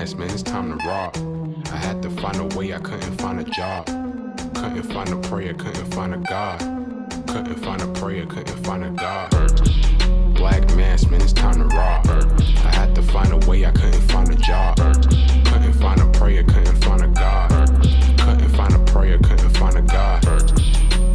Man, it's time to rock. I had to find a way, I couldn't find a job. Couldn't find a prayer, couldn't find a God. Couldn't find a prayer, couldn't find a God. Black mass, man, it's time to rock. I had to find a way, I couldn't find a job. Couldn't find a prayer, couldn't find a God. Couldn't find a prayer, couldn't find a God.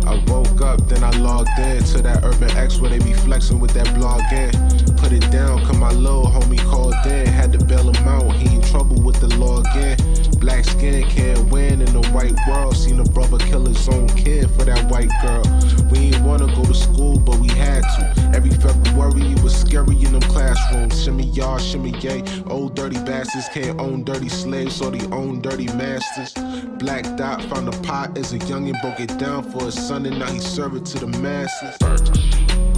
I woke up, then I logged in to that Urban X where they be flexing with that blog in. Put it down, cause my little homie called in. Had to bail him out, he in trouble with the law again. Black skin can't win in the white world. Seen a brother kill his own kid for that white girl. We ain't wanna go to school, but we had to. Every February it was scary in them classrooms. Shimmy y'all, shimmy yay. Old dirty bastards can't own dirty slaves, so they own dirty masters. Black Dot found a pot as a youngin', broke it down for his son, and now he serve it to the masses.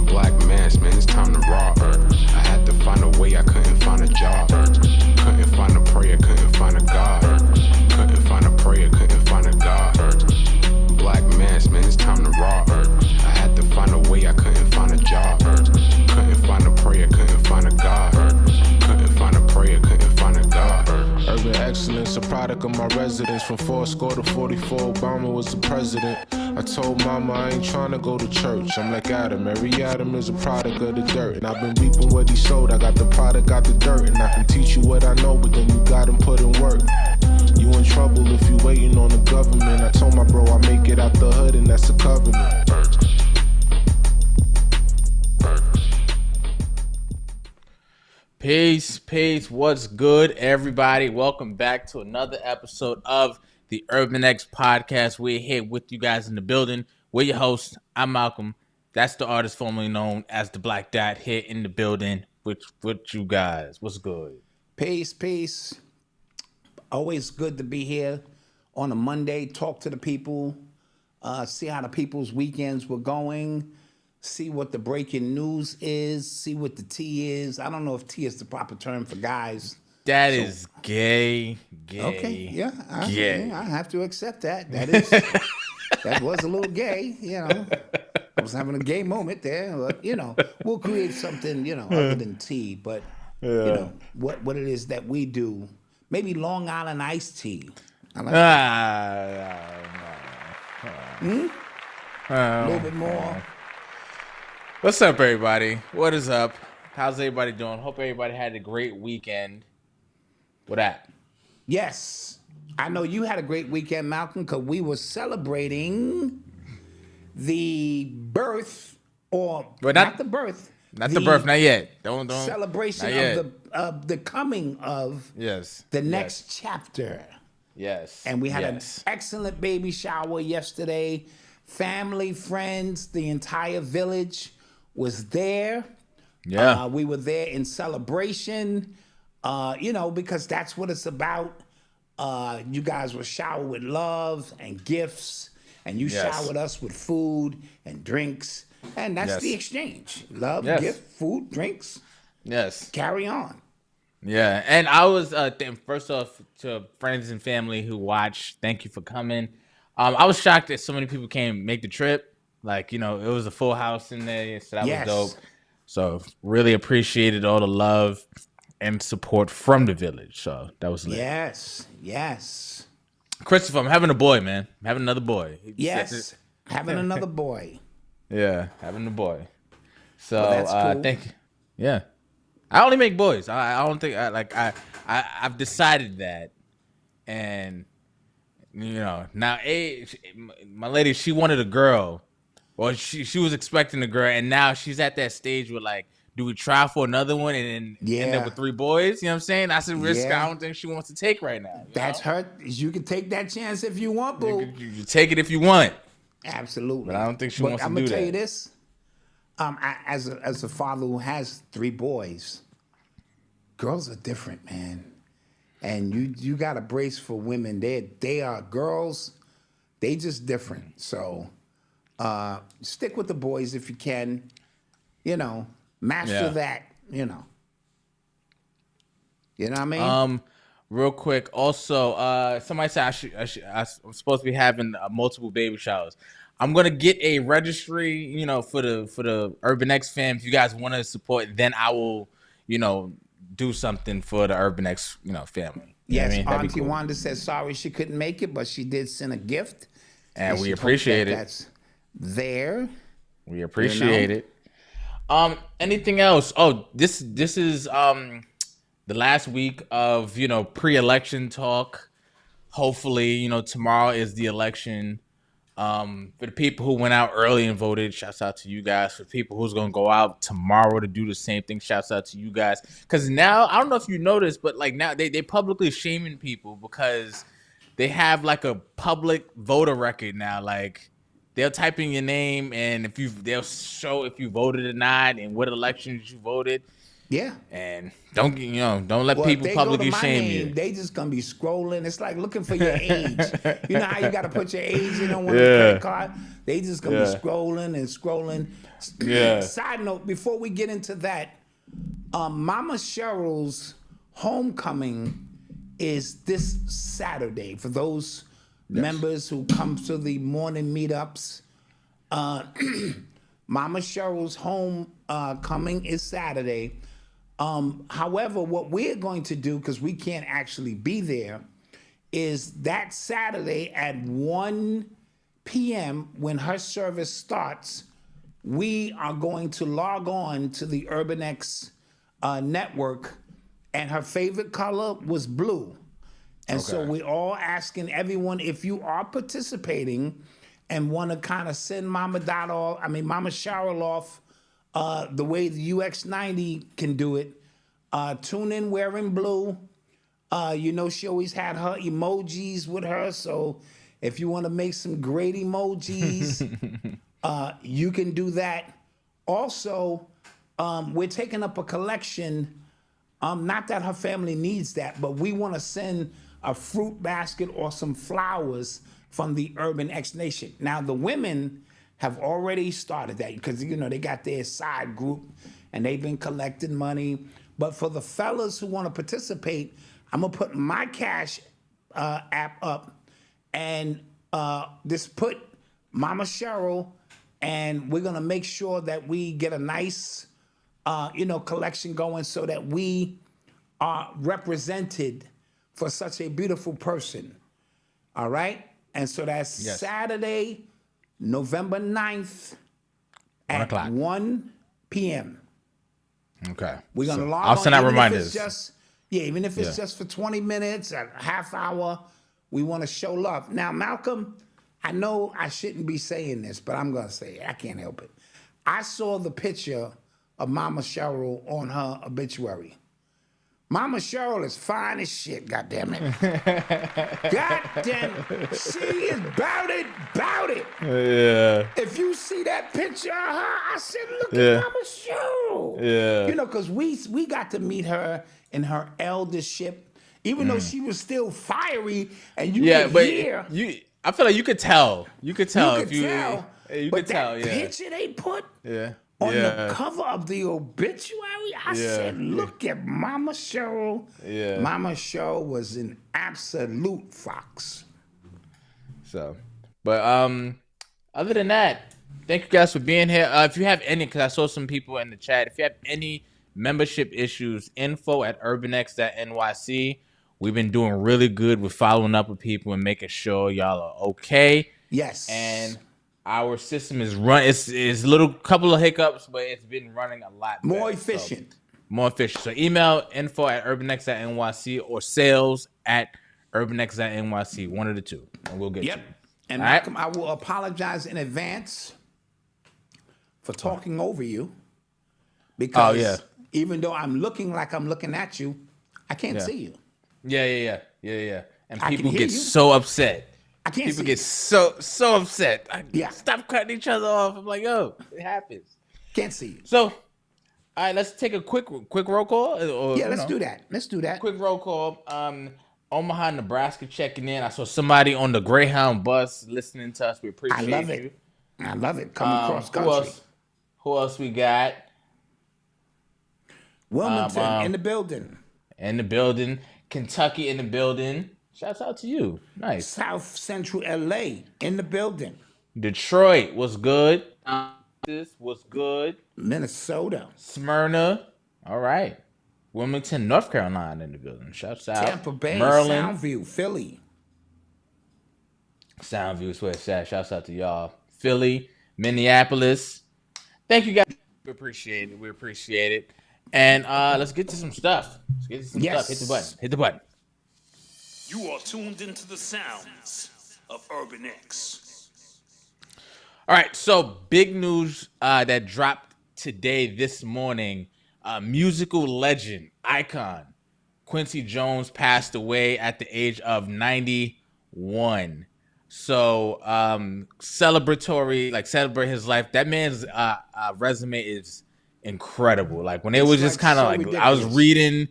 Black mass, man, it's time to rock. I had to find a way, I couldn't find a job. Couldn't find a prayer, couldn't find a God. Couldn't find a prayer, couldn't find a God. Black mass, man, it's time to rock. I had to find a way, I couldn't find a job. Couldn't find a prayer, couldn't find a God. Couldn't find a prayer, couldn't find a God. Urban excellence, a product of my residence. From 4 to 44, Obama was the president. I told mama I ain't trying to go to church. I'm like Adam, every Adam is a product of the dirt. And I've been reaping what he sowed. I got the product, got the dirt. And I can teach you what I know, but then you gotta put in work. You in trouble if you waiting on the government. I told my bro I make it out the hood, and that's a covenant. Peace, what's good, everybody? Welcome back to another episode of the Urban X Podcast. We're here with you guys in the building. We're your hosts. I'm Malcom. That's the artist formerly known as the Black Dot, here in the building with you guys. What's good? Peace. Always good to be here on a Monday. Talk to the people. See how the people's weekends were going. See what the breaking news is. See what the tea is. I don't know if tea is the proper term for guys. That is gay. Okay, yeah. Gay. I have to accept that. That was a little gay, you know. I was having a gay moment there, but, you know, we'll create something, you know, other than tea. But, you know, what it is that we do, maybe Long Island iced tea. I like a little bit more. What's up, everybody? What is up? How's everybody doing? Hope everybody had a great weekend. What that? Yes. I know you had a great weekend, Malcolm, because we were celebrating the birth, or not the birth. Not the birth, not yet. Don't. Celebration of the coming of the next chapter. Yes. And we had an excellent baby shower yesterday. Family, friends, the entire village was there. Yeah. We were there in celebration, you know, because that's what it's about. You guys were showered with love and gifts, and you showered us with food and drinks. And that's the exchange. Love, gift, food, drinks. Yes. Carry on. Yeah. And I was, first off, to friends and family who watched, thank you for coming. I was shocked that so many people came make the trip. Like, you know, it was a full house in there, so that was dope. So really appreciated all the love and support from the village. So that was lit. Yes. Christopher, I'm having a boy, man. I'm having another boy. Yes, having another boy. Yeah, having a boy. So that's cool. thank you. Yeah. I only make boys. I don't think I've decided that. And you know, now my lady, she wanted a girl. Well, she was expecting a girl, and now she's at that stage where, like, do we try for another one and then end up with 3 boys? You know what I'm saying? That's a risk I don't think she wants to take right now. That's her. You can take that chance if you want, boo. You take it if you want. Absolutely. But I don't think she wants to do that. I'm going to tell you this. As a father who has 3 boys, girls are different, man. And you got to brace for women. They are girls. They just different. So stick with the boys if you can. You know, master that. You know what I mean? Real quick. Also, somebody said I'm supposed to be having multiple baby showers. I'm gonna get a registry. You know, for the Urban X fam. If you guys want to support, then I will. You know, do something for the Urban X, you know, family. Yes, That'd be Auntie cool. Wanda said sorry she couldn't make it, but she did send a gift. And we she hopes appreciate it. That's there. We appreciate it. Anything else? Oh, this is the last week of pre-election talk. Hopefully, tomorrow is the election. For the people who went out early and voted, shouts out to you guys. For people who's gonna go out tomorrow to do the same thing, shouts out to you guys. Because now, I don't know if you noticed, but like now they publicly shaming people because they have like a public voter record now. Like they'll type in your name and they'll show if you voted or not and what elections you voted. Yeah. And don't let people if they publicly go to my shame name, you. They just gonna be scrolling. It's like looking for your age. You know how you gotta put your age in on one credit card? They just gonna be scrolling and scrolling. Yeah. Side note, before we get into that, Mama Cheryl's homecoming is this Saturday. For those members who come to the morning meetups, Mama Cheryl's homecoming is Saturday. However, what we're going to do, because we can't actually be there, is that Saturday at 1 p.m. when her service starts, we are going to log on to the Urban X network, and her favorite color was blue. And so we're all asking everyone, if you are participating and want to kind of send Mama Cheryl off the way the UX90 can do it, tune in wearing blue. She always had her emojis with her, so if you want to make some great emojis, you can do that. Also, we're taking up a collection, not that her family needs that, but we want to send a fruit basket or some flowers from the Urban X Nation. Now, the women have already started that because, they got their side group and they've been collecting money. But for the fellas who want to participate, I'm going to put my Cash app up and just put Mama Cheryl, and we're going to make sure that we get a nice, collection going so that we are represented for such a beautiful person. All right? And so that's Saturday, November 9th at 1 p.m. Okay. We're going to log I'll send out even reminders. Even if it's just for 20 minutes, a half hour, we want to show love. Now, Malcolm, I know I shouldn't be saying this, but I'm going to say it. I can't help it. I saw the picture of Mama Cheryl on her obituary. Mama Cheryl is fine as shit, goddammit. Goddamn, she is bout it. Yeah. If you see that picture of her, I said, look at Mama Cheryl. Yeah. Because we got to meet her in her eldership, even though she was still fiery, and you could hear. I feel like you could tell. You could tell. But that picture they put on the cover of the obituary, I said, look at Mama Cheryl. Yeah. Mama Cheryl was an absolute fox. So, but other than that, thank you guys for being here. If you have any, because I saw some people in the chat, if you have any membership issues, info@urbanx.nyc. We've been doing really good with following up with people and making sure y'all are okay. Yes. And our system is it's a little couple of hiccups, but it's been running a lot more better, efficient. More efficient. So email info@urbanx.nyc or sales@urbanx.nyc. One of the two. And we'll get you. And Malcolm, I will apologize in advance for talking over you. Because even though I'm looking like I'm looking at you, I can't see you. Yeah. And people get you. so upset. I can't People see get you. so upset. Yeah. Stop cutting each other off. I'm like, yo, it happens. Can't see you. So, all right, let's take a quick roll call. Let's do that. Quick roll call. Omaha, Nebraska checking in. I saw somebody on the Greyhound bus listening to us. We appreciate you. I love it. Coming cross country. Who else we got? Wilmington in the building. Kentucky in the building. Shouts out to you. Nice. South Central LA in the building. Detroit was good. This was good. Minnesota. Smyrna. All right. Wilmington, North Carolina in the building. Shouts out. Tampa Bay, Maryland. Soundview, Philly. Soundview, Sweat. Shouts out to y'all. Philly, Minneapolis. Thank you guys. We appreciate it. We appreciate it. And let's get to some stuff. Let's get to some stuff. Hit the button. Hit the button. You are tuned into the sounds of Urban X. All right, so big news that dropped today, this morning. Musical legend, icon, Quincy Jones passed away at the age of 91. So celebrate his life. That man's resume is incredible. Like when it was just kind of like ridiculous. I was reading,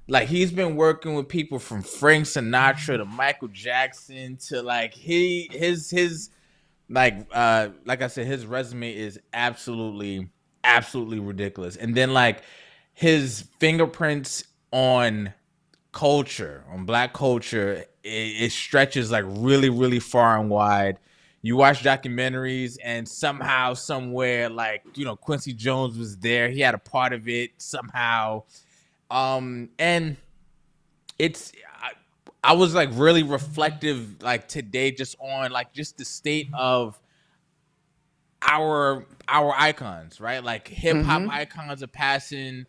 like he's been working with people from Frank Sinatra to Michael Jackson to like his like I said, his resume is absolutely ridiculous. And then like his fingerprints on culture, on Black culture, it stretches like really far and wide. You watch documentaries and somehow, somewhere, like, you know, Quincy Jones was there. He had a part of it somehow. And it's, I was like really reflective like today just on like just the state of our icons, right? Like hip hop icons are passing,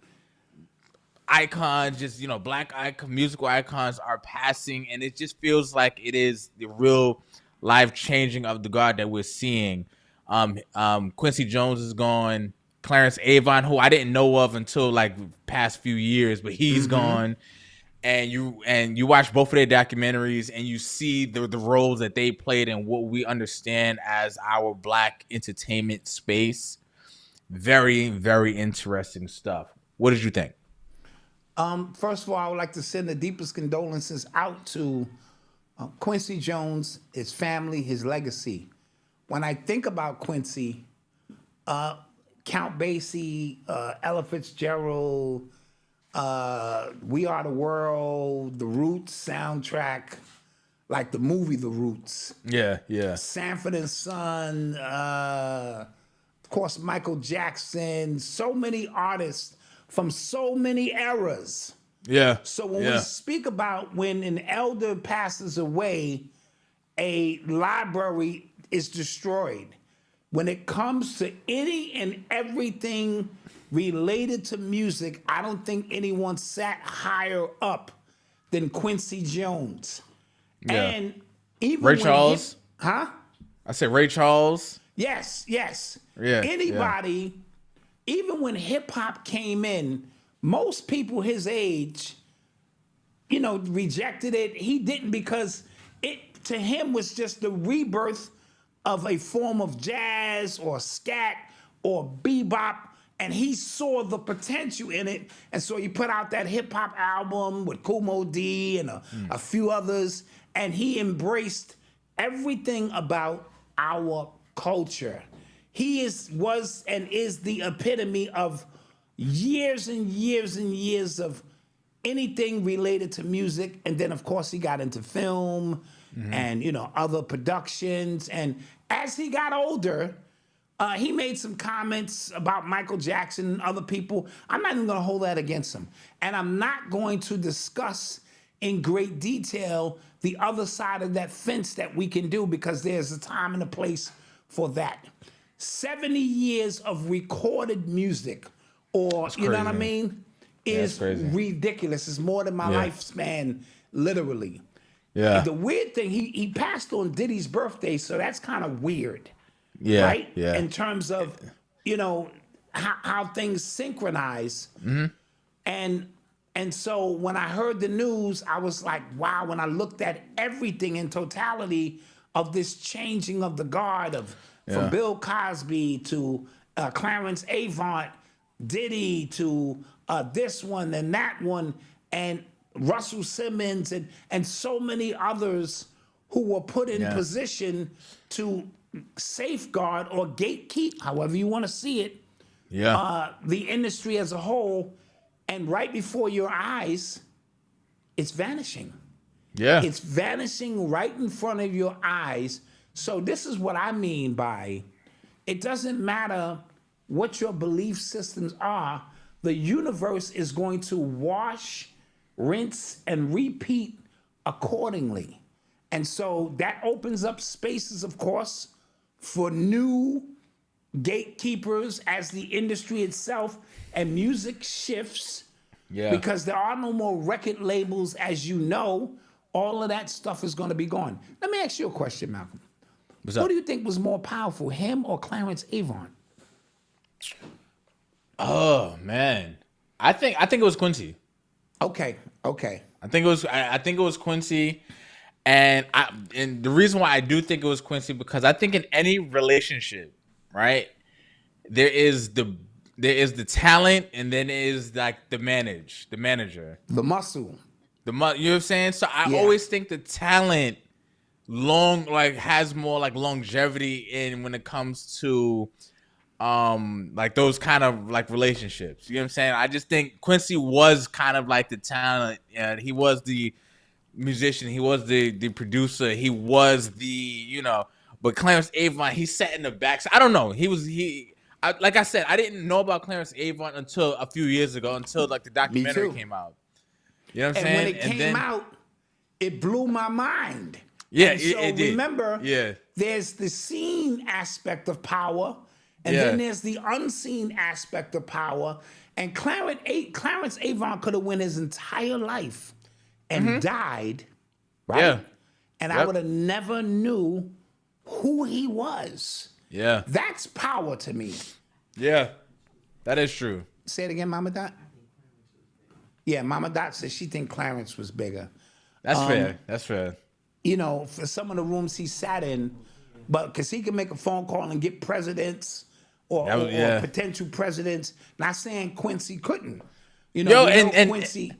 icons, just, you know, Black icon, musical icons are passing, and it just feels like it is the real life changing of the guard that we're seeing. Quincy Jones is gone. Clarence Avon, who I didn't know of until like past few years, but he's gone. And you watch both of their documentaries and you see the roles that they played in what we understand as our Black entertainment space. Very, very interesting stuff. What did you think? First of all, I would like to send the deepest condolences out to Quincy Jones, his family, his legacy. When I think about Quincy, Count Basie, Ella Fitzgerald, We Are the World, The Roots soundtrack, like the movie The Roots. Yeah. Sanford and Son, of course, Michael Jackson, so many artists from so many eras. Yeah. So when we speak about when an elder passes away, a library is destroyed. When it comes to any and everything related to music, I don't think anyone sat higher up than Quincy Jones. Yeah. And even Ray Charles. I said Ray Charles. Yes. Yeah. Anybody, even when hip hop came in, most people his age, you know, rejected it. He didn't, because it to him was just the rebirth of a form of jazz or scat or bebop, and he saw the potential in it, and so he put out that hip hop album with Kool Moe Dee and a few others, and he embraced everything about our culture. He was and is the epitome of years and years and years of anything related to music, and then of course he got into film and, you know, other productions. And as he got older, he made some comments about Michael Jackson and other people. I'm not even going to hold that against him, and I'm not going to discuss in great detail the other side of that fence that we can do, because there's a time and a place for that. 70 years of recorded music, or you know what I mean, is ridiculous. It's more than my lifespan, literally. Yeah. The weird thing, he passed on Diddy's birthday, so that's kind of weird. Yeah. Right? Yeah. In terms of, you know, how things synchronize. And so when I heard the news, I was like, wow, when I looked at everything in totality of this changing of the guard from Bill Cosby to Clarence Avant, Diddy to this one and that one, and Russell Simmons and so many others who were put in position to safeguard or gatekeep, however you want to see it, the industry as a whole, and right before your eyes, it's vanishing. Yeah. It's vanishing right in front of your eyes. So this is what I mean by, it doesn't matter what your belief systems are, the universe is going to wash, rinse, and repeat accordingly. And so that opens up spaces, of course, for new gatekeepers as the industry itself and music shifts. Yeah. Because there are no more record labels, as you know. All of that stuff is going to be gone. Let me ask you a question, Malcolm. What's Who up? do you think was more powerful, him or Clarence Avant? Oh man, I think it was Quincy. Okay. I think it was Quincy, and the reason why I do think it was Quincy because I think in any relationship, right, there is the talent and then there is like the manager, The muscle. you know what I'm saying? So I Yeah. always think the talent has more like longevity in when it comes to like those kind of like relationships. You know what I'm saying? I just think Quincy was kind of like the talent, and he was the musician, he was the producer, he was the but Clarence Avant, he sat in the back. So I don't know. Like I said, I didn't know about Clarence Avant until a few years ago, until like the documentary too. came out. You know what I'm And saying? when it came out, it blew my mind. Yeah, And so it did. remember, Yeah. there's the seen aspect of power, and Yeah. then there's the unseen aspect of power. And Clarence Avant could have went his entire life and died, right? Yeah. And I Yep. would have never knew who he was. Yeah. That's power to me. Yeah. That is true. Say it again, Mama Dot. Yeah, Mama Dot says she think Clarence was bigger. That's fair. That's fair. For some of the rooms he sat in, but because he can make a phone call and get presidents or potential presidents. Not saying Quincy couldn't. Quincy,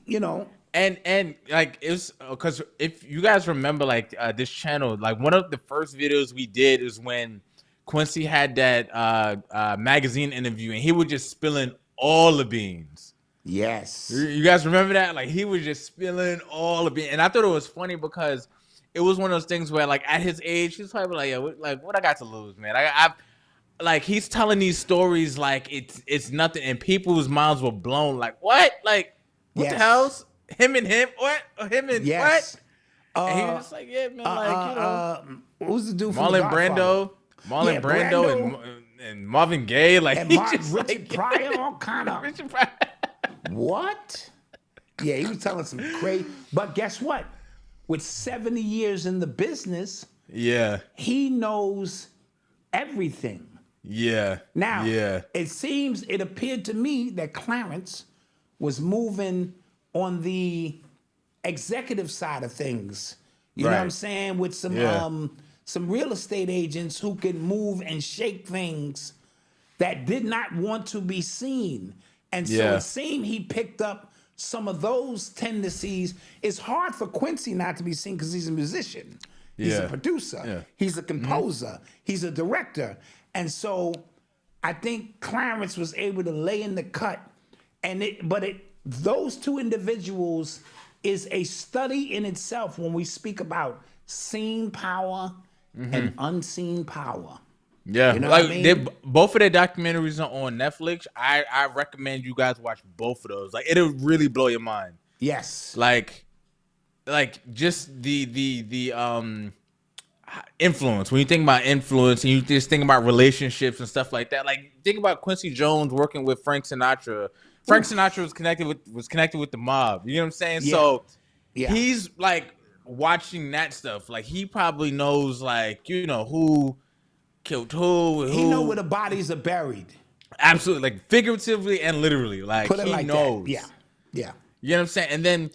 And like it was because if you guys remember like this channel, like one of the first videos we did is when Quincy had that magazine interview and he was just spilling all the beans. Yes. You guys remember that? Like he was just spilling all the beans, and I thought it was funny because it was one of those things where like at his age, he's probably like, yeah, what I got to lose, man? I've like he's telling these stories like it's nothing, and people's minds were blown. Like what? Like what the hell's him and him? What? Him and what? And he was just like, yeah, man, who's the dude from Marlon The Brando, Godfather? and Marvin Gaye, like And he just Richard like Pryor, all kind of Richard Pryor. what? Yeah, he was telling some crazy. But guess what? With 70 years in the business, Yeah, he knows everything. yeah. Now, yeah, it appeared to me that Clarence was moving on the executive side of things. You know what I'm Right. saying? With some real estate agents who could move and shake things that did not want to be seen. And so Yeah. it seemed he picked up some of those tendencies. It's hard for Quincy not to be seen because he's a musician. He's a Yeah. producer. Yeah. He's a composer. He's a director. And so I think Clarence was able to lay in the cut. Those two individuals is a study in itself when we speak about seen power and unseen power. yeah. You know Like what I mean? both of their documentaries are on Netflix. I recommend you guys watch both of those. Like it'll really blow your mind. Yes. Like just the influence. When you think about influence and you just think about relationships and stuff like that, like think about Quincy Jones working with Frank Sinatra. Frank Sinatra was connected with the mob. You know what I'm saying? Yeah. So Yeah. he's like watching that stuff. Like he probably knows who killed who. He know where the bodies are buried. Absolutely, like figuratively and literally. Like Put it he like knows. that. Yeah. Yeah. You know what I'm saying? And then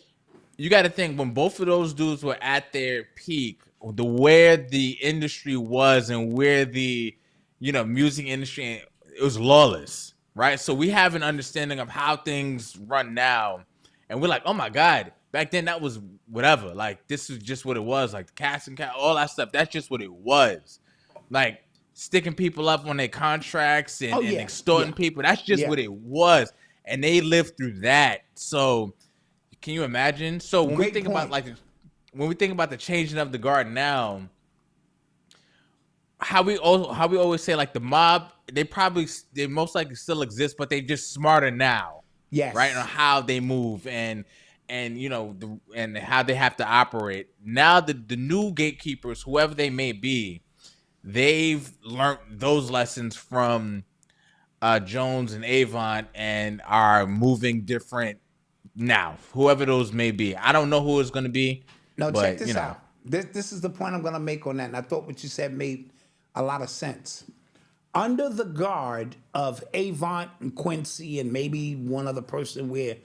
you got to think when both of those dudes were at their peak, where the industry was and where the music industry, it was lawless, right? So we have an understanding of how things run now, and we're like, oh my god, back then that was whatever. Like this is just what it was. Like cast and all that stuff. That's just what it was. Like sticking people up on their contracts and extorting people. That's just what it was. And they lived through that. So can you imagine? So when we think about the changing of the guard now, how we always say like the mob, they most likely still exist, but they just smarter now. Yes. right, on how they move and you know and how they have to operate. Now the new gatekeepers, whoever they may be, they've learned those lessons from Jones and Avon and are moving different now. Whoever those may be, I don't know who it's going to be. No, but, check this you know. out. This is the point I'm going to make on that, and I thought what you said made a lot of sense. Under the guard of Avant and Quincy and maybe one other person we're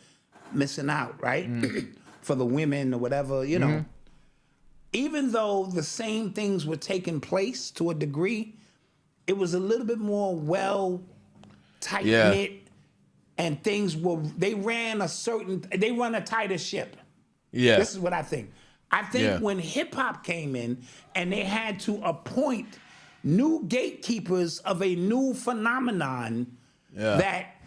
missing out, right? For the women or whatever, you know. Even though the same things were taking place to a degree, it was a little bit more well tight knit, and they run a tighter ship. Yeah. This is what I think. I think when hip hop came in and they had to appoint new gatekeepers of a new phenomenon, that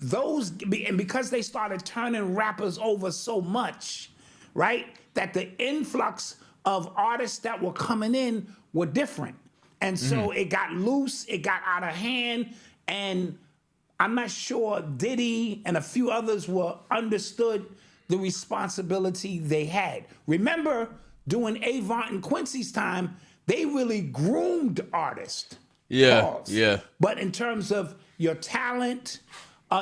those, and because they started turning rappers over so much, right, that the influx of artists that were coming in were different. And so it got loose, it got out of hand, and I'm not sure Diddy and a few others were understood the responsibility they had. Remember, during Avant and Quincy's time, they really groomed artists. Pause. But in terms of your talent,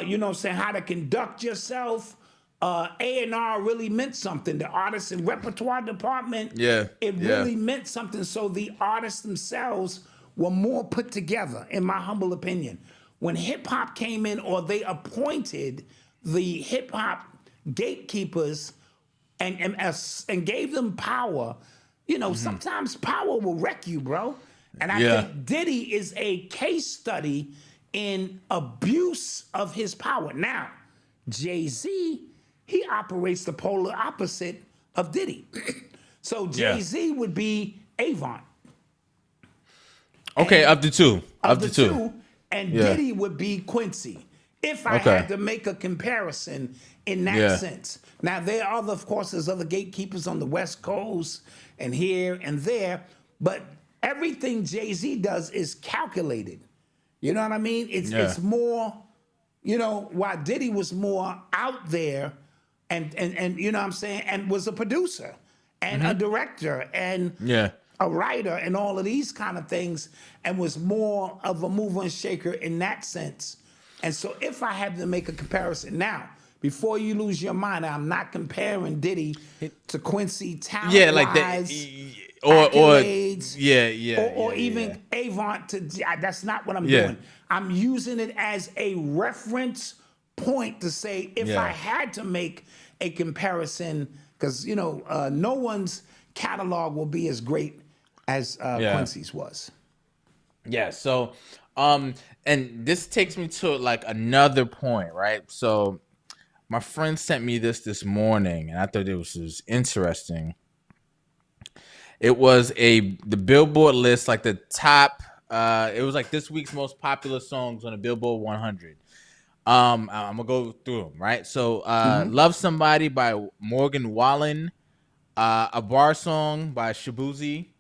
you know what I'm saying, how to conduct yourself, A&R really meant something. The artist and repertoire department, it really meant something. So the artists themselves were more put together, in my humble opinion. When hip hop came in, or they appointed the hip hop gatekeepers and gave them power, you know, sometimes power will wreck you, bro. And I think Diddy is a case study in abuse of his power. Now, Jay-Z, he operates the polar opposite of Diddy. So Jay-Z would be Avant. Okay, up to two. Of the two. And Diddy would be Quincy. If I had to make a comparison in that sense. Now, there are of course, there's other gatekeepers on the West Coast and here and there, but everything Jay-Z does is calculated. You know what I mean? It's more, you know, while Diddy was more out there and you know what I'm saying, and was a producer and a director and a writer and all of these kind of things, and was more of a mover and shaker in that sense. And so if I had to make a comparison now, before you lose your mind, I'm not comparing Diddy to Quincy talent or even Avant to, that's not what I'm doing. I'm using it as a reference point to say if I had to make a comparison, because you know no one's catalog will be as great as Quincy's was. Yeah. So, and this takes me to like another point, right? So, my friend sent me this morning, and I thought it was interesting. It was the Billboard list, like the top. It was like this week's most popular songs on the Billboard 100. I'm gonna go through them, right? So, "Love Somebody" by Morgan Wallen, "A Bar Song" by Shabuzi,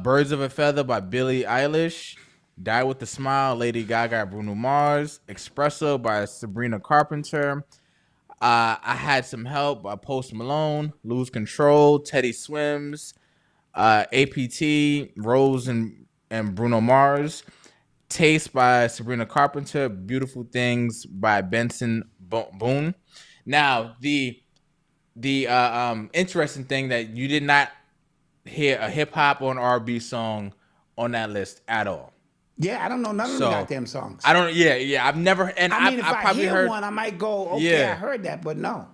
"Birds of a Feather" by Billie Eilish, "Die with a Smile" Lady Gaga, Bruno Mars, "Espresso" by Sabrina Carpenter, "I Had Some Help" by Post Malone, "Lose Control" Teddy Swims, "APT" Rose and Bruno Mars, "Taste" by Sabrina Carpenter, "Beautiful Things" by Benson Boone. Now, the interesting thing that you did not hear a hip hop or an R&B song on that list at all. Yeah, I don't know none of the goddamn songs. I don't. Yeah. I've never. And I mean, if I probably hear heard one, I might go, okay, I heard that, but no.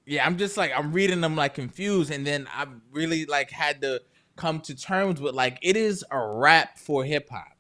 Yeah, I'm just like, I'm reading them like confused, and then I really like had to come to terms with like it is a rap for hip hop,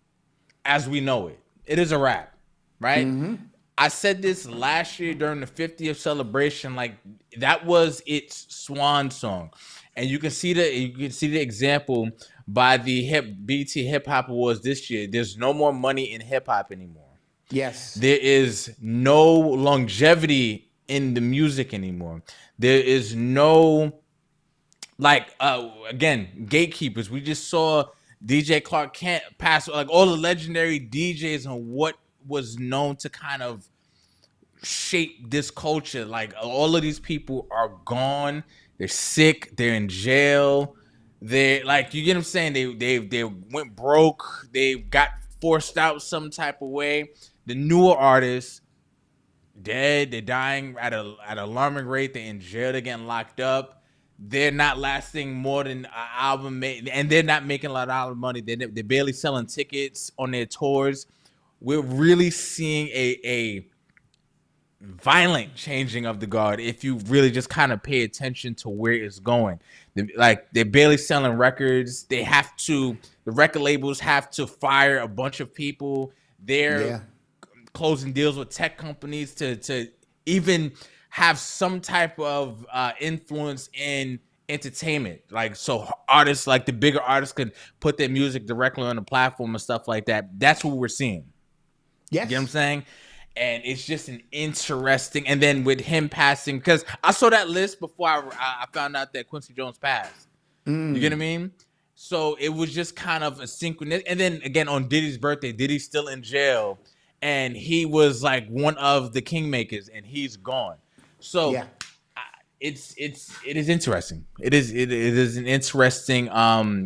as we know it. It is a rap, right? I said this last year during the 50th celebration, like that was its swan song, and you can see the example by the BT Hip Hop Awards this year. There's no more money in hip hop anymore. Yes. There is no longevity in the music anymore. There is no, like, again, gatekeepers. We just saw DJ Clark Kent pass, like all the legendary DJs on what was known to kind of shaped this culture. Like all of these people are gone. They're sick. They're in jail. They're like, you get what I'm saying? They went broke. They got forced out some type of way. The newer artists dead. They're dying at an alarming rate. They're in jail. They're getting locked up. They're not lasting more than an album, and they're not making a lot of money. They're barely selling tickets on their tours. We're really seeing a violent changing of the guard if you really just kind of pay attention to where it's going. They're barely selling records. The record labels have to fire a bunch of people. They're closing deals with tech companies to even have some type of influence in entertainment. Like, so artists, like the bigger artists, could put their music directly on the platform and stuff like that. That's what we're seeing. Yes. You get what I'm saying? And it's just an interesting. And then with him passing, because I saw that list before I found out that Quincy Jones passed. You get what I mean? So it was just kind of a synchronous. And then again, on Diddy's birthday, Diddy's still in jail, and he was like one of the kingmakers, and he's gone. So it is interesting. It is an interesting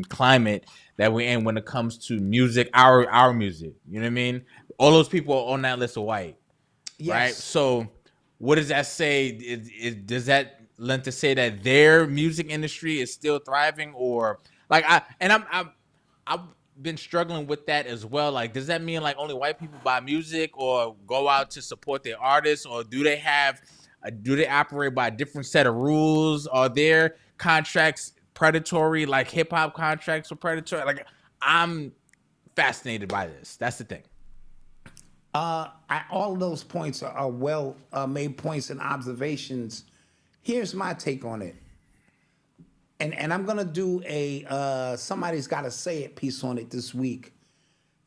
climate that we're in when it comes to music, our music. You know what I mean? All those people on that list are white, right? So what does that say? Does that lend to say that their music industry is still thriving, or like I've been struggling with that as well. Like, does that mean like only white people buy music or go out to support their artists, or do they operate by a different set of rules? Are their contracts predatory, like hip hop contracts are predatory? Like, I'm fascinated by this. That's the thing. All of those points are well made points and observations. Here's my take on it. And I'm going to do a somebody's got to say it piece on it this week.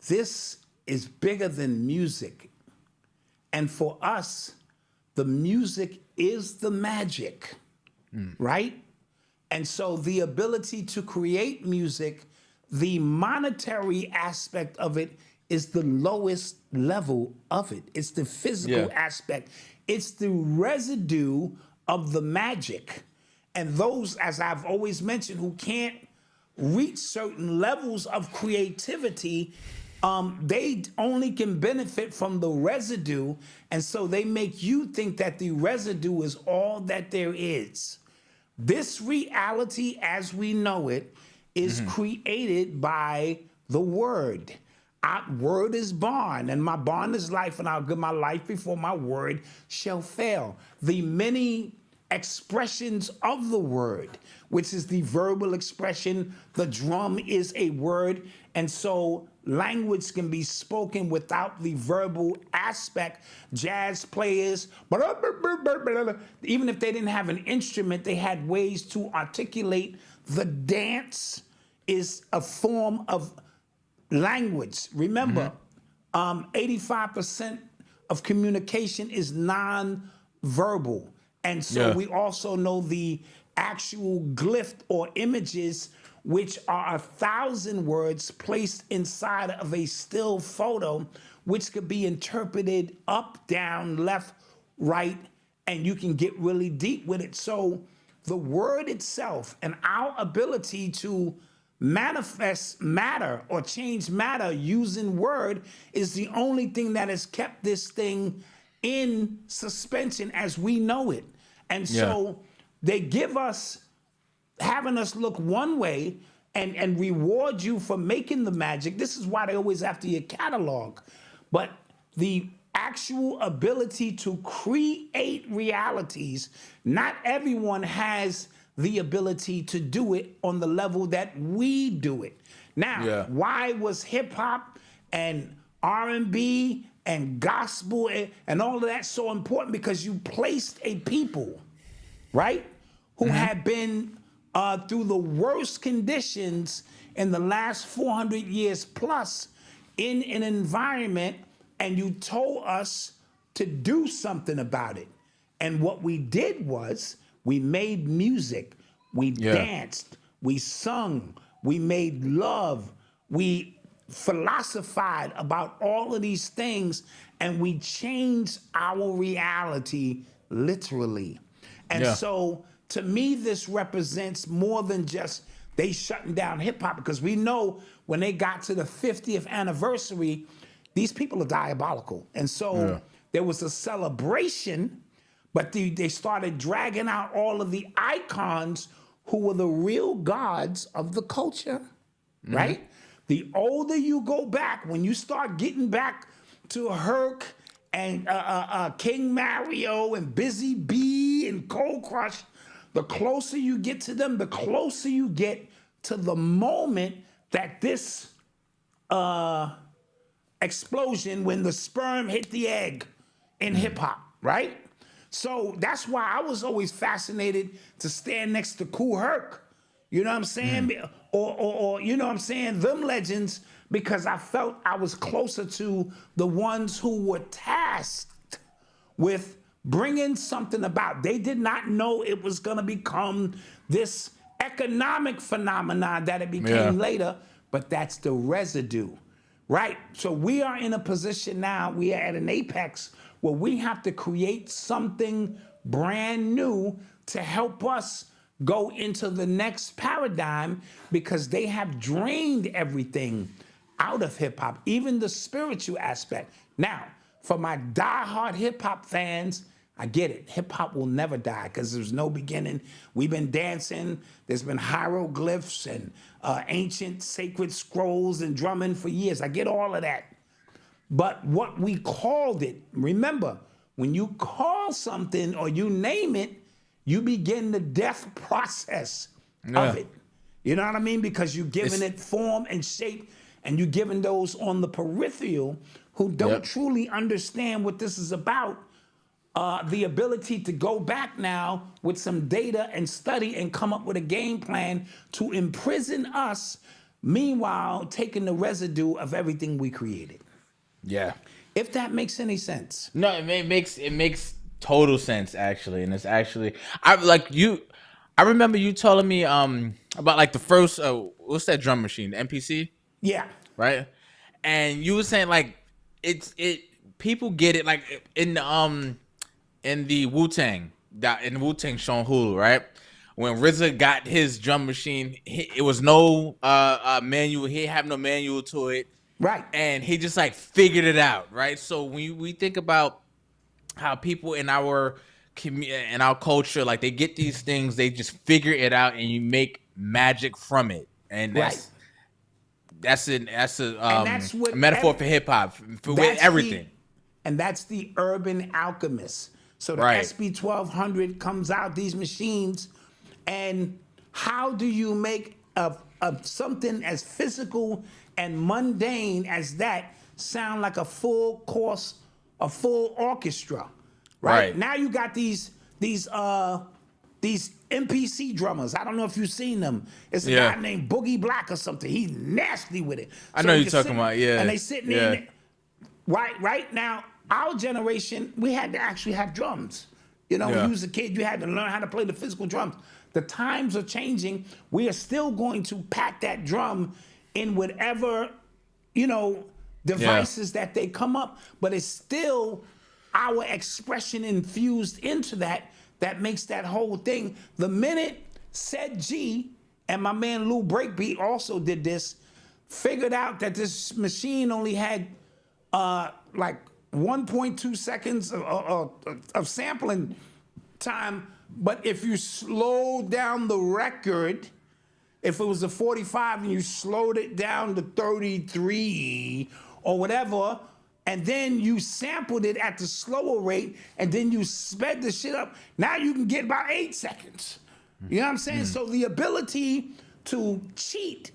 This is bigger than music. And for us, the music is the magic, right? And so the ability to create music, the monetary aspect of it is the lowest level of it. It's the physical aspect. It's the residue of the magic. And those, as I've always mentioned, who can't reach certain levels of creativity, they only can benefit from the residue. And so they make you think that the residue is all that there is. This reality, as we know it, is created by the word. Our word is bond, and my bond is life, and I'll give my life before my word shall fail. The many expressions of the word, which is the verbal expression, the drum is a word, and so language can be spoken without the verbal aspect. Jazz players, even if they didn't have an instrument, they had ways to articulate. The dance is a form of language. Remember, 85% of communication is non-verbal. And so we also know the actual glyph or images, which are 1,000 words placed inside of a still photo, which could be interpreted up, down, left, right, and you can get really deep with it. So the word itself and our ability to manifest matter or change matter using word is the only thing that has kept this thing in suspension as we know it. And so they give us, having us look one way and reward you for making the magic. This is why they always after your catalog. But the actual ability to create realities, not everyone has the ability to do it on the level that we do it. Now, why was hip hop and R&B and gospel and all of that so important? Because you placed a people, right, who had been through the worst conditions in the last 400 years plus in an environment, and you told us to do something about it. And what we did was we made music, we danced, we sung, we made love, we philosophized about all of these things, and we changed our reality literally. And so to me, this represents more than just they shutting down hip hop, because we know when they got to the 50th anniversary, these people are diabolical. And so there was a celebration, but they started dragging out all of the icons who were the real gods of the culture, right? The older you go back, when you start getting back to Herc and King Mario and Busy Bee and Cold Crush, the closer you get to them, the closer you get to the moment that this explosion, when the sperm hit the egg in hip hop, right? So that's why I was always fascinated to stand next to Kool Herc. You know what I'm saying? Or you know what I'm saying? Them legends, because I felt I was closer to the ones who were tasked with bringing something about. They did not know it was going to become this economic phenomenon that it became later, but that's the residue, right? So we are in a position now, we are at an apex where we have to create something brand new to help us go into the next paradigm, because they have drained everything out of hip hop, even the spiritual aspect. Now, for my diehard hip hop fans, I get it. Hip hop will never die because there's no beginning. We've been dancing. There's been hieroglyphs and ancient sacred scrolls and drumming for years. I get all of that. But what we called it, remember, when you call something or you name it, you begin the death process of it. You know what I mean? Because you're giving it form and shape, and you're giving those on the peripheral who don't truly understand what this is about the ability to go back now with some data and study and come up with a game plan to imprison us, meanwhile taking the residue of everything we created. Yeah. If that makes any sense. No, it makes total sense, actually. And it's actually, I remember you telling me about like the first what's that drum machine, the MPC? Yeah. Right? And you were saying like people get it like in the Wu-Tang show on Hulu, right? When RZA got his drum machine, it was no manual. He didn't have no manual to it. Right. And he just like figured it out, right? So when we think about how people in our culture, like they get these things, they just figure it out, and you make magic from it, and that's a metaphor for hip hop with everything. And that's the urban alchemist. So the SB 1200 comes out, these machines, and how do you make of something as physical and mundane as that sound like a full course, a full orchestra, right? Now you got these MPC drummers. I don't know if you've seen them. It's a guy named Boogie Black or something. He's nasty with it. I know you're talking about, And they sitting in it. Right now, our generation, we had to actually have drums. You know, when you was a kid, you had to learn how to play the physical drums. The times are changing. We are still going to pack that drum in whatever, devices that they come up, but it's still our expression infused into that makes that whole thing. The minute Said G and my man Lou Breakbeat also did this, figured out that this machine only had like 1.2 seconds of sampling time, but if you slow down the record, if it was a 45 and you slowed it down to 33 or whatever, and then you sampled it at the slower rate, and then you sped the shit up, now you can get about 8 seconds. You know what I'm saying? So the ability to cheat,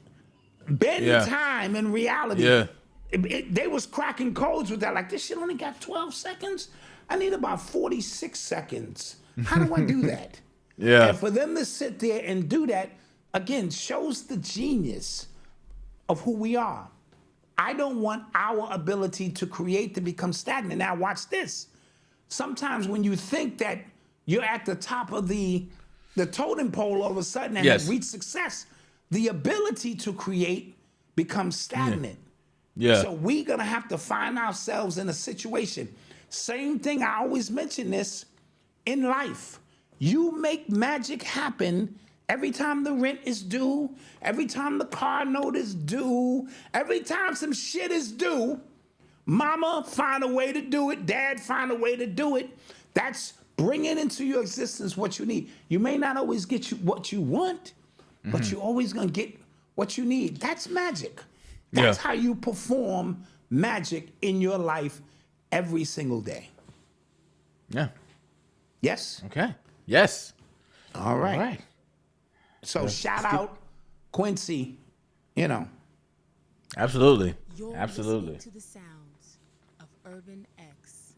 bend time in reality, they was cracking codes with that. Like, this shit only got 12 seconds? I need about 46 seconds. How do I do that? And for them to sit there and do that, again, shows the genius of who we are. I don't want our ability to create to become stagnant. Now watch this. Sometimes when you think that you're at the top of the totem pole all of a sudden and have reached success, the ability to create becomes stagnant. Yeah. So we're gonna have to find ourselves in a situation. Same thing, I always mention this in life. You make magic happen every time the rent is due, every time the car note is due, every time some shit is due. Mama find a way to do it, dad find a way to do it. That's bringing into your existence what you need. You may not always get what you want, but you're always gonna get what you need. That's magic. That's how you perform magic in your life every single day. Yeah. Yes? Okay. Yes. All right. All right. So shout out Quincy, you know. Absolutely. You're Absolutely. listening to the sounds of Urban X.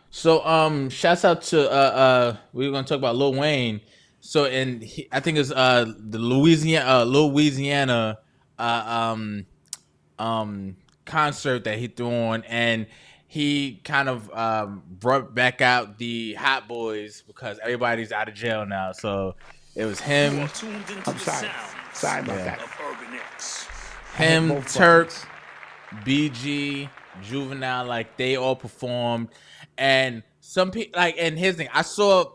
So shouts out to we were gonna talk about Lil Wayne. So I think it's the Louisiana concert that he threw on, and he kind of brought back out the Hot Boyz because everybody's out of jail now. So it was You him, are tuned into I'm the sorry. sounds Sorry about that. of Urban X. him, both Turk, buttons. BG, Juvenile, like they all performed, and some people and here's the thing, I saw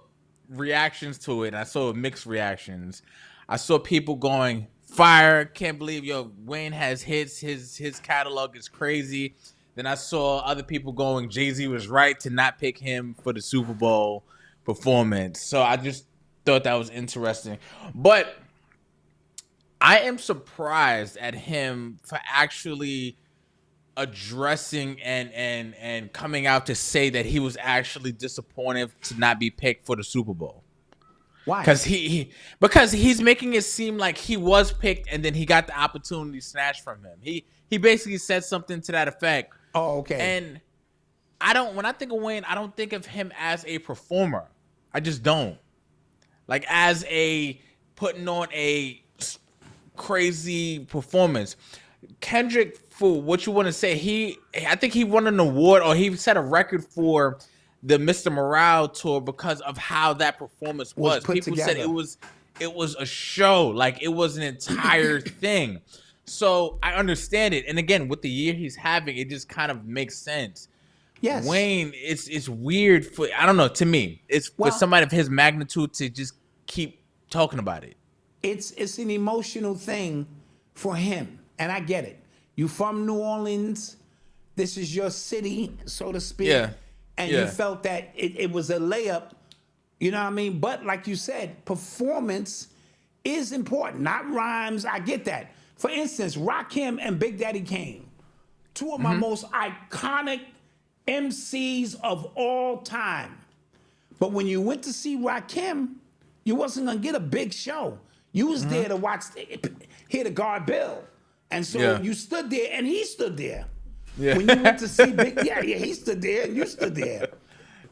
reactions to it, and I saw mixed reactions. I saw people going, "Fire! Can't believe Wayne has hits. His catalog is crazy." Then I saw other people going, "Jay-Z was right to not pick him for the Super Bowl performance." So I just thought that was interesting, but I am surprised at him for actually addressing and coming out to say that he was actually disappointed to not be picked for the Super Bowl. Why? Because he's making it seem like he was picked and then he got the opportunity snatched from him. He basically said something to that effect. Oh, okay. And when I think of Wayne, I don't think of him as a performer. I just don't. Like as a putting on a crazy performance. Kendrick, for what you want to say, I think he won an award or he set a record for the Mr. Morale tour because of how that performance was. put People together. said it was a show, like it was an entire thing. So I understand it. And again, with the year he's having, it just kind of makes sense. Yes. Wayne, it's weird for, I don't know, to me, it's for somebody of his magnitude to just keep talking about it. It's an emotional thing for him, and I get it. You from New Orleans, this is your city, so to speak. Yeah. And Yeah. you felt that it was a layup, you know what I mean? But like you said, performance is important, not rhymes. I get that. For instance, Rakim and Big Daddy Kane, two of my most iconic MCs of all time. But when you went to see Rakim, you wasn't gonna get a big show. You was there to watch, hear the guard bill. And so you stood there and he stood there. Yeah. When you went to see he stood there and you stood there.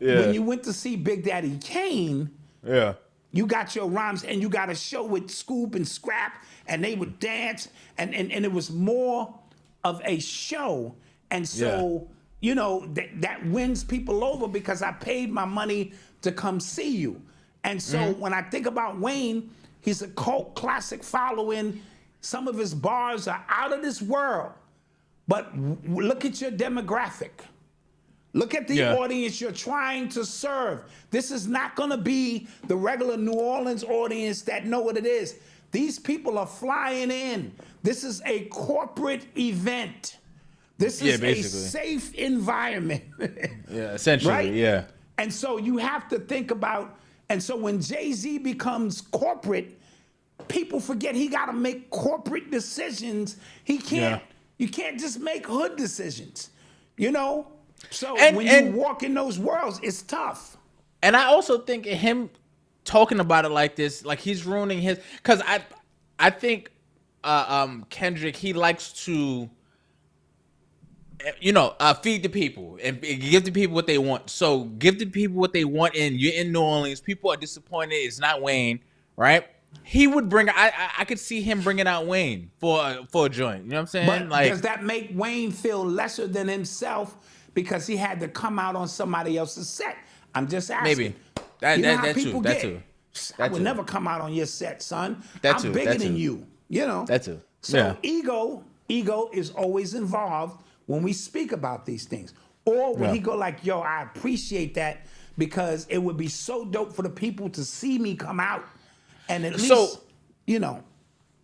Yeah. When you went to see Big Daddy Kane, Yeah. you got your rhymes and you got a show with Scoop and Scrap and they would dance and it was more of a show. And so, you know, that wins people over because I paid my money to come see you. And so when I think about Wayne, he's a cult classic following. Some of his bars are out of this world. But look at your demographic. Look at the audience you're trying to serve. This is not going to be the regular New Orleans audience that know what it is. These people are flying in. This is a corporate event. This is a basically. safe environment. Yeah, essentially, Right? yeah. And so you have to think about, and so when Jay-Z becomes corporate, people forget he got to make corporate decisions. He can't, you can't just make hood decisions, you know? So when you walk in those worlds, it's tough. And I also think him talking about it like this, like he's ruining his, because I think Kendrick, he likes to, you know, feed the people and give the people what they want. So give the people what they want, and you're in New Orleans. People are disappointed. It's not Wayne, right? He would bring. I could see him bringing out Wayne for a joint. You know what I'm saying? But Like, does that make Wayne feel lesser than himself because he had to come out on somebody else's set? I'm just asking. maybe that You know how that people too. That get. too. I That would too. never come out on your set, son. That I'm too, bigger that than too. you. You know. That too. So Yeah. ego ego is always involved when we speak about these things. Or when he go like, yo, I appreciate that because it would be so dope for the people to see me come out and at least, you know.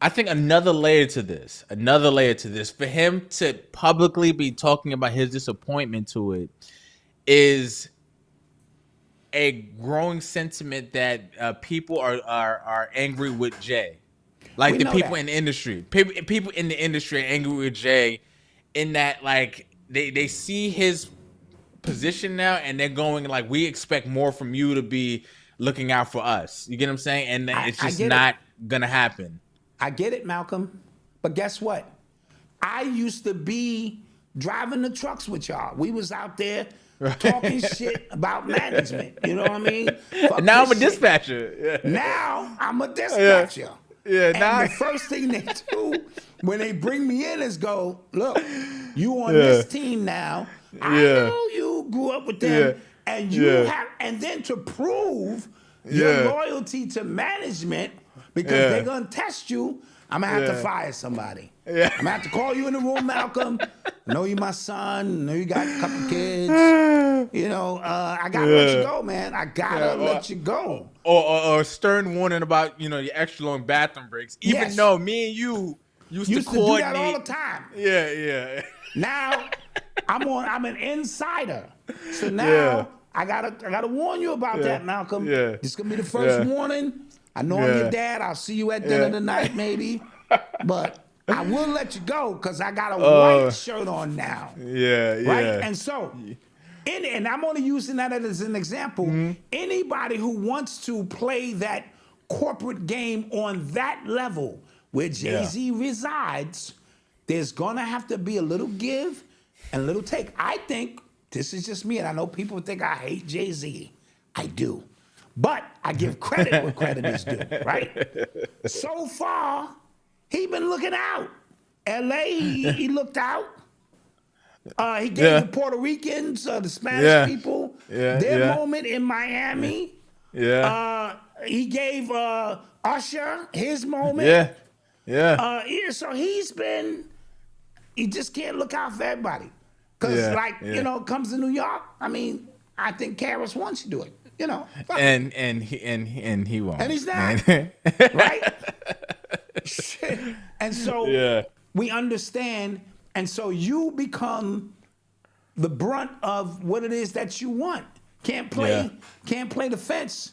I think another layer to this, for him to publicly be talking about his disappointment to it is a growing sentiment that people are angry with Jay. Like the people in the industry. People in the industry are angry with Jay in that like they see his position now and they're going like, we expect more from you to be looking out for us. You get what I'm saying? And it's just not gonna happen. I get it, Malcolm. But guess what? I used to be driving the trucks with y'all. We was out there talking shit about management. You know what I mean? Now I'm a dispatcher. Yeah. Now I'm a dispatcher. Yeah. And the first thing they do when they bring me in is go, look, you on this team now. I know you grew up with them, and you have, and then to prove your loyalty to management, because they're gonna test you, I'm gonna have to fire somebody. I'm gonna have to call you in the room, Malcolm. I know you my son. I know you got a couple kids. You know, I gotta let you go, man. I gotta let you go. Or a stern warning about, you know, your extra long bathroom breaks. Even though me and you used to coordinate. Do that all the time. Yeah. Now I'm an insider. So now I gotta warn you about that, Malcolm. Yeah. This is gonna be the first warning. I know I'm your dad. I'll see you at dinner tonight, maybe. But I will let you go because I got a white shirt on now. Right? And so, and I'm only using that as an example. Anybody who wants to play that corporate game on that level where Jay-Z resides, there's going to have to be a little give and a little take. I think, this is just me, and I know people think I hate Jay-Z. I do. But I give credit where credit is due, right? So far, he been looking out. L.A., he looked out. He gave the Puerto Ricans, the Spanish people, their moment in Miami. He gave Usher his moment. So he just can't look out for everybody. Because, you know, comes to New York, I mean, I think Karis wants to do it. You know, and he won't, and he's not right. And so we understand, and so you become the brunt of what it is that you want. Can't play the fence.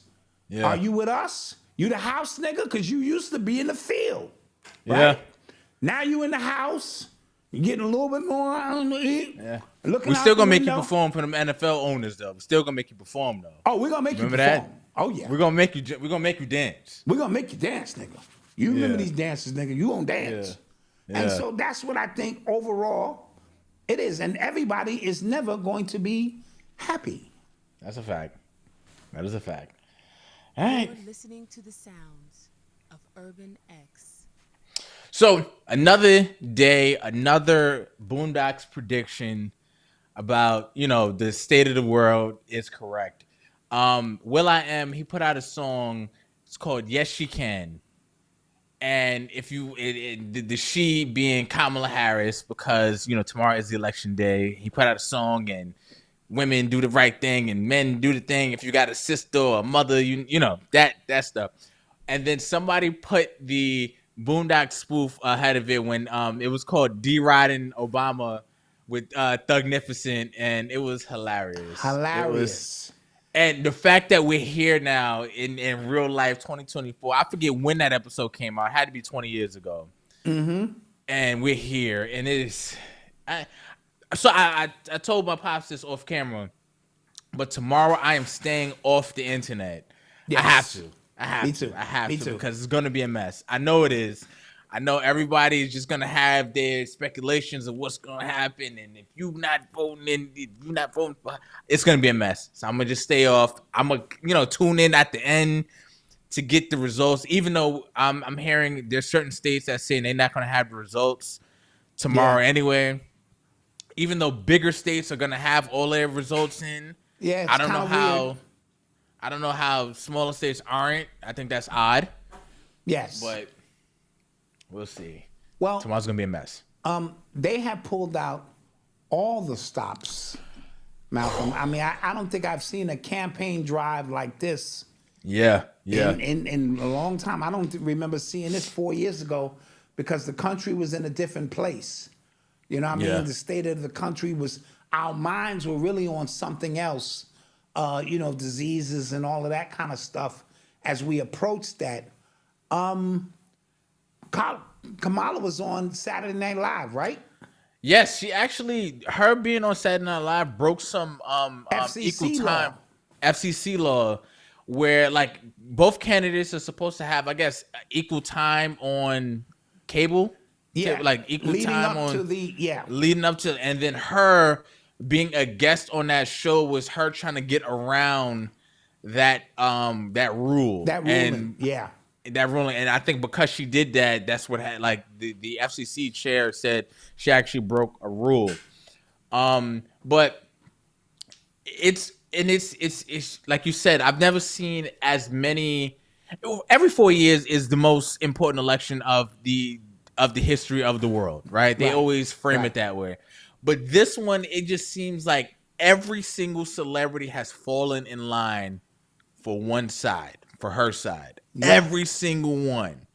Are you with us? You the house nigga, because you used to be in the field. Right? Now you in the house. You're getting a little bit more. We're still gonna make you perform for them NFL owners, though. We're still gonna make you perform, though. Oh, we're gonna make you perform. That? Oh yeah. We're gonna make you dance. We're gonna make you dance, nigga. You remember these dances, nigga. You gonna dance. And so that's what I think overall it is. And everybody is never going to be happy. That's a fact. That is a fact. All right. You're listening to the sounds of Urban X. So another day, another Boondocks prediction about, you know, the state of the world is correct. will.i.am, he put out a song. It's called "Yes She Can," and if you the she being Kamala Harris, because you know tomorrow is the election day. He put out a song, and women do the right thing, and men do the thing. If you got a sister or a mother, you know that stuff. And then somebody put the Boondocks spoof ahead of it when it was called "D-Riding Obama" with Thugnificent, and it was hilarious. And the fact that we're here now in real life, 2024, I forget when that episode came out. It had to be 20 years ago. And we're here, and it is. So I told my pops this off camera, but tomorrow I am staying off the internet. Yes. I have to. I have to because it's going to be a mess. I know it is. I know everybody is just going to have their speculations of what's going to happen. And if you're not voting, it's going to be a mess. So I'm going to just stay off. I'm going to, tune in at the end to get the results, even though I'm hearing there's certain states that saying they're not going to have the results tomorrow anyway. Even though bigger states are going to have all their results in. Yeah, I don't know how smaller states aren't. I think that's odd. Yes. But we'll see. Well, tomorrow's going to be a mess. They have pulled out all the stops, Malcolm. I mean, I don't think I've seen a campaign drive like this Yeah. in a long time. I don't remember seeing this 4 years ago because the country was in a different place. You know what I mean? Yeah. The state of the country was, our minds were really on something else, diseases and all of that kind of stuff as we approached that. Kamala was on Saturday Night Live, right? Yes, she actually, her being on Saturday Night Live broke some FCC equal law. time FCC law, where like both candidates are supposed to have, I guess, equal time on cable. Yeah, like equal leading time up on to the leading up to, and then her being a guest on that show was her trying to get around that rule. that ruling. Yeah. That ruling, and I think because she did that, that's what had like the FCC chair said she actually broke a rule. But it's like you said, I've never seen as many. Every 4 years is the most important election of the history of the world, right? They Right. always frame Right. it that way. But this one, it just seems like every single celebrity has fallen in line for one side, for her side. Yeah. Every single one.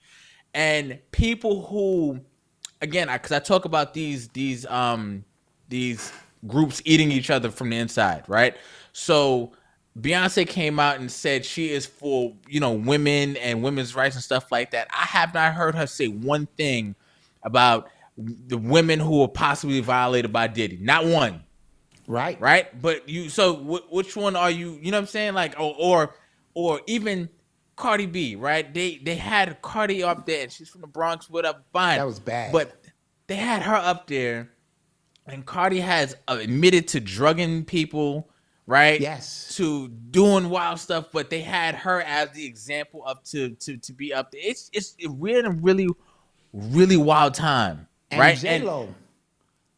And people who, again, because I talk about these groups eating each other from the inside, right? So Beyonce came out and said she is for, women and women's rights and stuff like that. I have not heard her say one thing about the women who were possibly violated by Diddy. Not one. Right. Right? But which one are you, you know what I'm saying? Like, or even Cardi B, right? They had Cardi up there and she's from the Bronx, whatever, fine. That was bad. But they had her up there and Cardi has admitted to drugging people, right? Yes. To doing wild stuff, but they had her as the example of to be up there. It's really, really wild time, And right? J-Lo.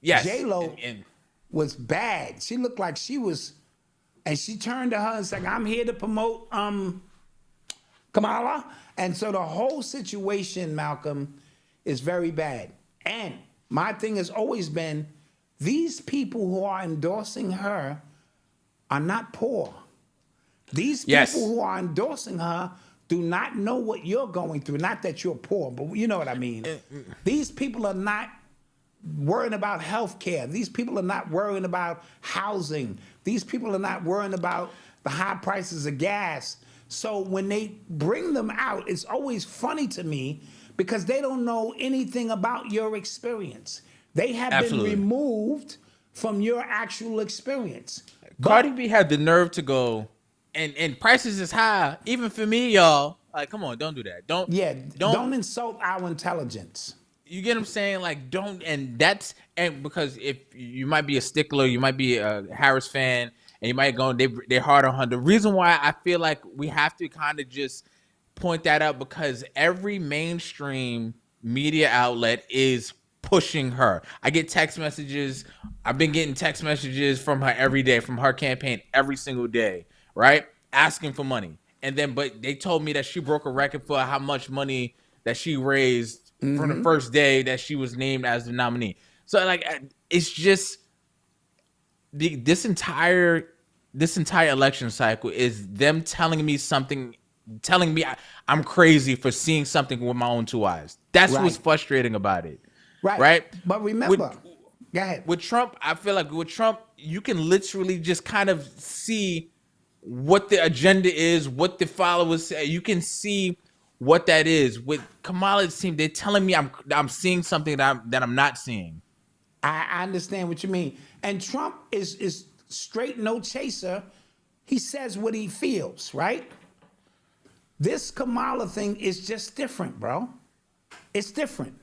Yes. J-Lo And was bad. She looked like she was, and she turned to her and said, I'm here to promote Kamala. And so the whole situation, Malcolm, is very bad. And my thing has always been, these people who are endorsing her are not poor. These people Yes. who are endorsing her do not know what you're going through. Not that you're poor, but you know what I mean. These people are not worrying about health care. These people are not worrying about housing. These people are not worrying about the high prices of gas. So when they bring them out, it's always funny to me because they don't know anything about your experience. They have Absolutely. been removed from your actual experience. Cardi B had the nerve to go, and prices is high, even for me, y'all. Like, come on, don't do that. Don't Insult our intelligence. You get what I'm saying? Like, don't, and because if you might be a stickler, you might be a Harris fan, and you might go, they're hard on her. The reason why I feel like we have to kind of just point that out, because every mainstream media outlet is pushing her. I get text messages. I've been getting text messages from her every day, from her campaign every single day, right? Asking for money. And then, but they told me that she broke a record for how much money that she raised from the first day that she was named as the nominee. So like, it's just this entire election cycle is them telling me I'm crazy for seeing something with my own two eyes. That's Right. what's frustrating about it. Right. But remember, go ahead. With Trump, I feel like with Trump, you can literally just kind of see what the agenda is, what the followers say. You can see what that is. With Kamala's team, they're telling me I'm seeing something that I'm not seeing. I understand what you mean. And Trump is straight no chaser. He says what he feels, right? This Kamala thing is just different, bro. It's different.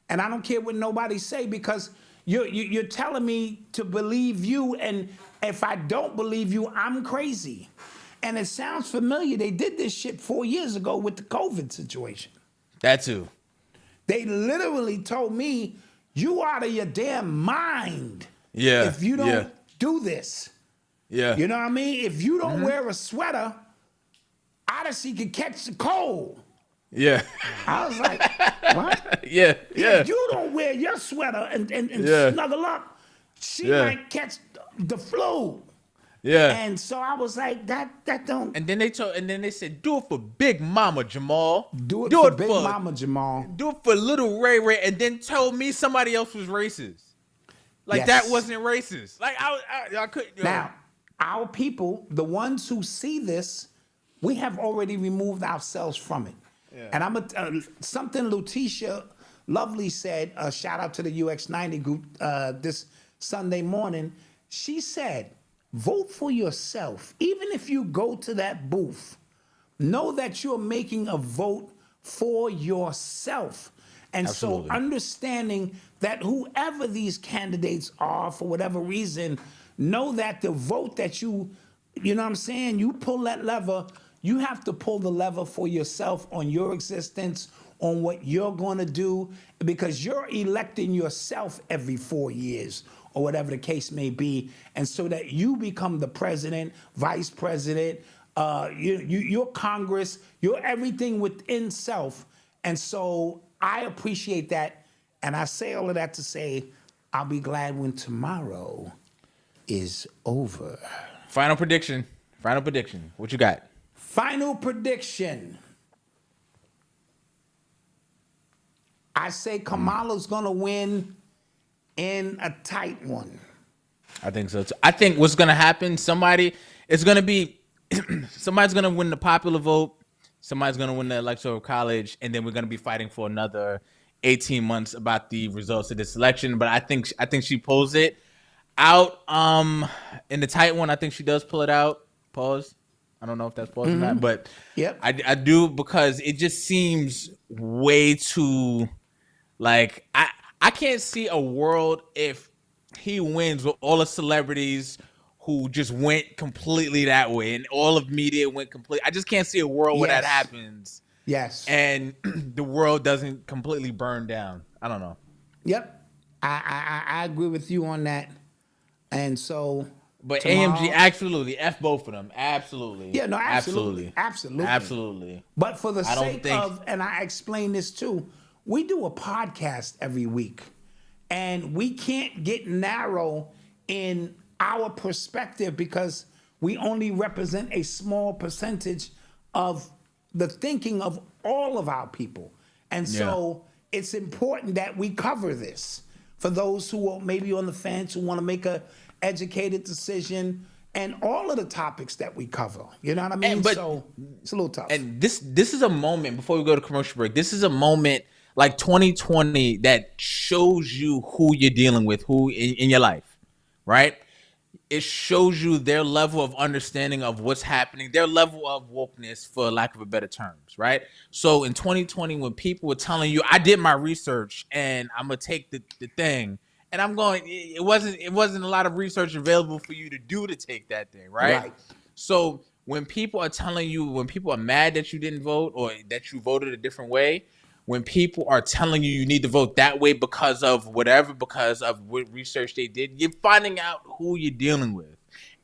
And I don't care what nobody say, because you're telling me to believe you, and if I don't believe you, I'm crazy. And it sounds familiar. They did this shit 4 years ago with the COVID situation. That too. They literally told me, you out of your damn mind. Yeah. If you don't do this. Yeah. You know what I mean? If you don't wear a sweater, Odyssey could catch the cold. Yeah. I was like, what? Yeah. Yeah. If you don't wear your sweater and Yeah. snuggle up, she Yeah. might catch the flu. Yeah. And so I was like, that don't And then they said, do it for Big Mama Jamal. do it for Big Mama Jamal. Do it for Little Ray Ray, and then told me somebody else was racist. Like Yes. that wasn't racist. Like I couldn't. Now, our people, the ones who see this, we have already removed ourselves from it. Yeah. And I'm something Letitia Lovely said. Shout out to the UX90 group this Sunday morning. She said, vote for yourself. Even if you go to that booth, know that you're making a vote for yourself. And Absolutely. so understanding that whoever these candidates are, for whatever reason, know that the vote that you know what I'm saying, you pull that lever, you have to pull the lever for yourself on your existence, on what you're going to do, because you're electing yourself every 4 years or whatever the case may be. And so that you become the president, vice president, you're Congress, you're everything within self. And so I appreciate that. And I say all of that to say, I'll be glad when tomorrow is over. Final prediction. What you got? Final prediction. I say Kamala's going to win in a tight one. I think so too. I think what's gonna happen, somebody's gonna win the popular vote, somebody's gonna win the electoral college, and then we're gonna be fighting for another 18 months about the results of this election. But I think she pulls it out in the tight one. I think she does pull it out. Pause. I don't know if that's pause or not, but Yep. I do, because it just seems way too like I can't see a world if he wins with all the celebrities who just went completely that way and all of media went complete. I just can't see a world where that Yes. happens. Yes. And the world doesn't completely burn down. I don't know. Yep. I agree with you on that. And so But tomorrow- AMG, absolutely. F both of them. Absolutely. Yeah, no, absolutely. Absolutely. Absolutely. But for the I don't sake think- of, and I explain this too, we do a podcast every week, and we can't get narrow in our perspective because we only represent a small percentage of the thinking of all of our people. And so it's important that we cover this for those who are maybe on the fence, who want to make a educated decision, and all of the topics that we cover. You know what I mean? but- So it's a little tough. And this is a moment, before we go to commercial break, this is a moment like 2020 that shows you who you're dealing with, who in your life, right? It shows you their level of understanding of what's happening, their level of wokeness, for lack of a better terms, right? So in 2020, when people were telling you, I did my research and I'm gonna take the thing, and I'm going, it wasn't a lot of research available for you to do to take that thing, right? Right. So when people are telling you, when people are mad that you didn't vote or that you voted a different way, when people are telling you need to vote that way because of whatever, because of what research they did, you're finding out who you're dealing with.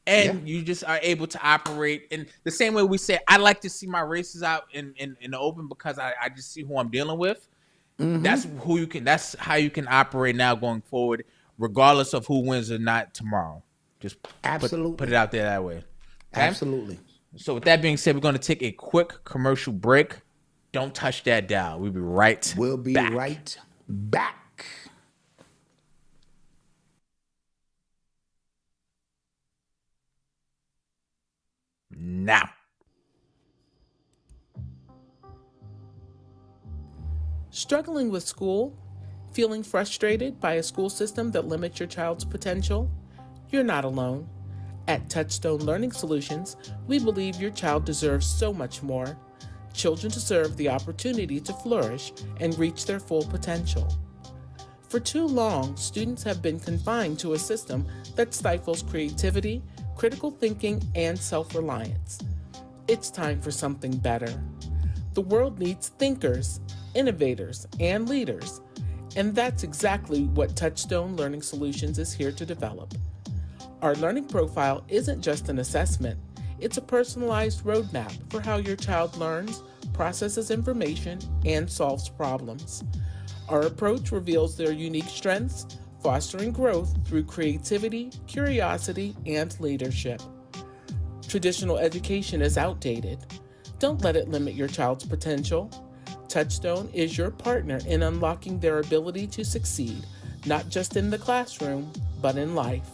And you just are able to operate in the same way we say, I like to see my races out in the open because I just see who I'm dealing with. That's how you can operate now going forward, regardless of who wins or not tomorrow. Just Absolutely. put it out there that way. Okay? Absolutely. So with that being said, we're going to take a quick commercial break. Don't touch that dial. We'll be right We'll be back. right back. Now. Struggling with school? Feeling frustrated by a school system that limits your child's potential? You're not alone. At Touchstone Learning Solutions, we believe your child deserves so much more. Children deserve the opportunity to flourish and reach their full potential. For too long, students have been confined to a system that stifles creativity, critical thinking, and self-reliance. It's time for something better. The world needs thinkers, innovators, and leaders, and that's exactly what Touchstone Learning Solutions is here to develop. Our learning profile isn't just an assessment, it's a personalized roadmap for how your child learns, processes information, and solves problems. Our approach reveals their unique strengths, fostering growth through creativity, curiosity, and leadership. Traditional education is outdated. Don't let it limit your child's potential. Touchstone is your partner in unlocking their ability to succeed, not just in the classroom, but in life.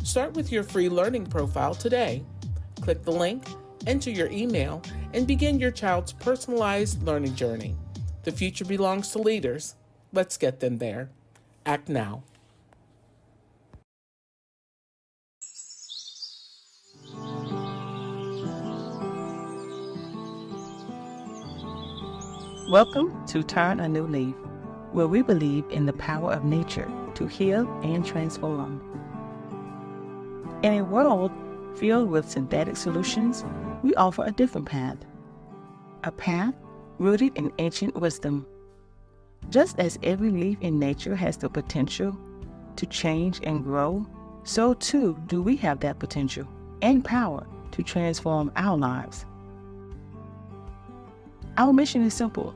Start with your free learning profile today. Click the link, enter your email, and begin your child's personalized learning journey. The future belongs to leaders. Let's get them there. Act now. Welcome to Turn a New Leaf, where we believe in the power of nature to heal and transform. In a world filled with synthetic solutions, we offer a different path. A path rooted in ancient wisdom. Just as every leaf in nature has the potential to change and grow, so too do we have that potential and power to transform our lives. Our mission is simple: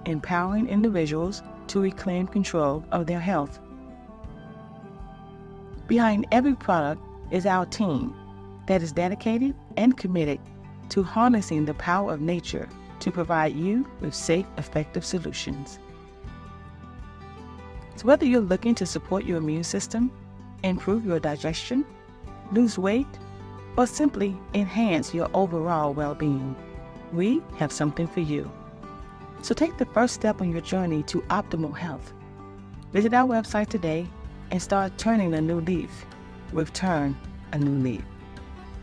empowering individuals to reclaim control of their health. Behind every product is our team that is dedicated and committed to harnessing the power of nature to provide you with safe, effective solutions. So whether you're looking to support your immune system, improve your digestion, lose weight, or simply enhance your overall well-being, we have something for you. So take the first step on your journey to optimal health. Visit our website today and start turning a new leaf with Turn a New Leaf.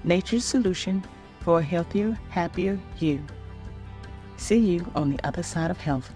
Nature's solution for a healthier, happier you. See you on the other side of health.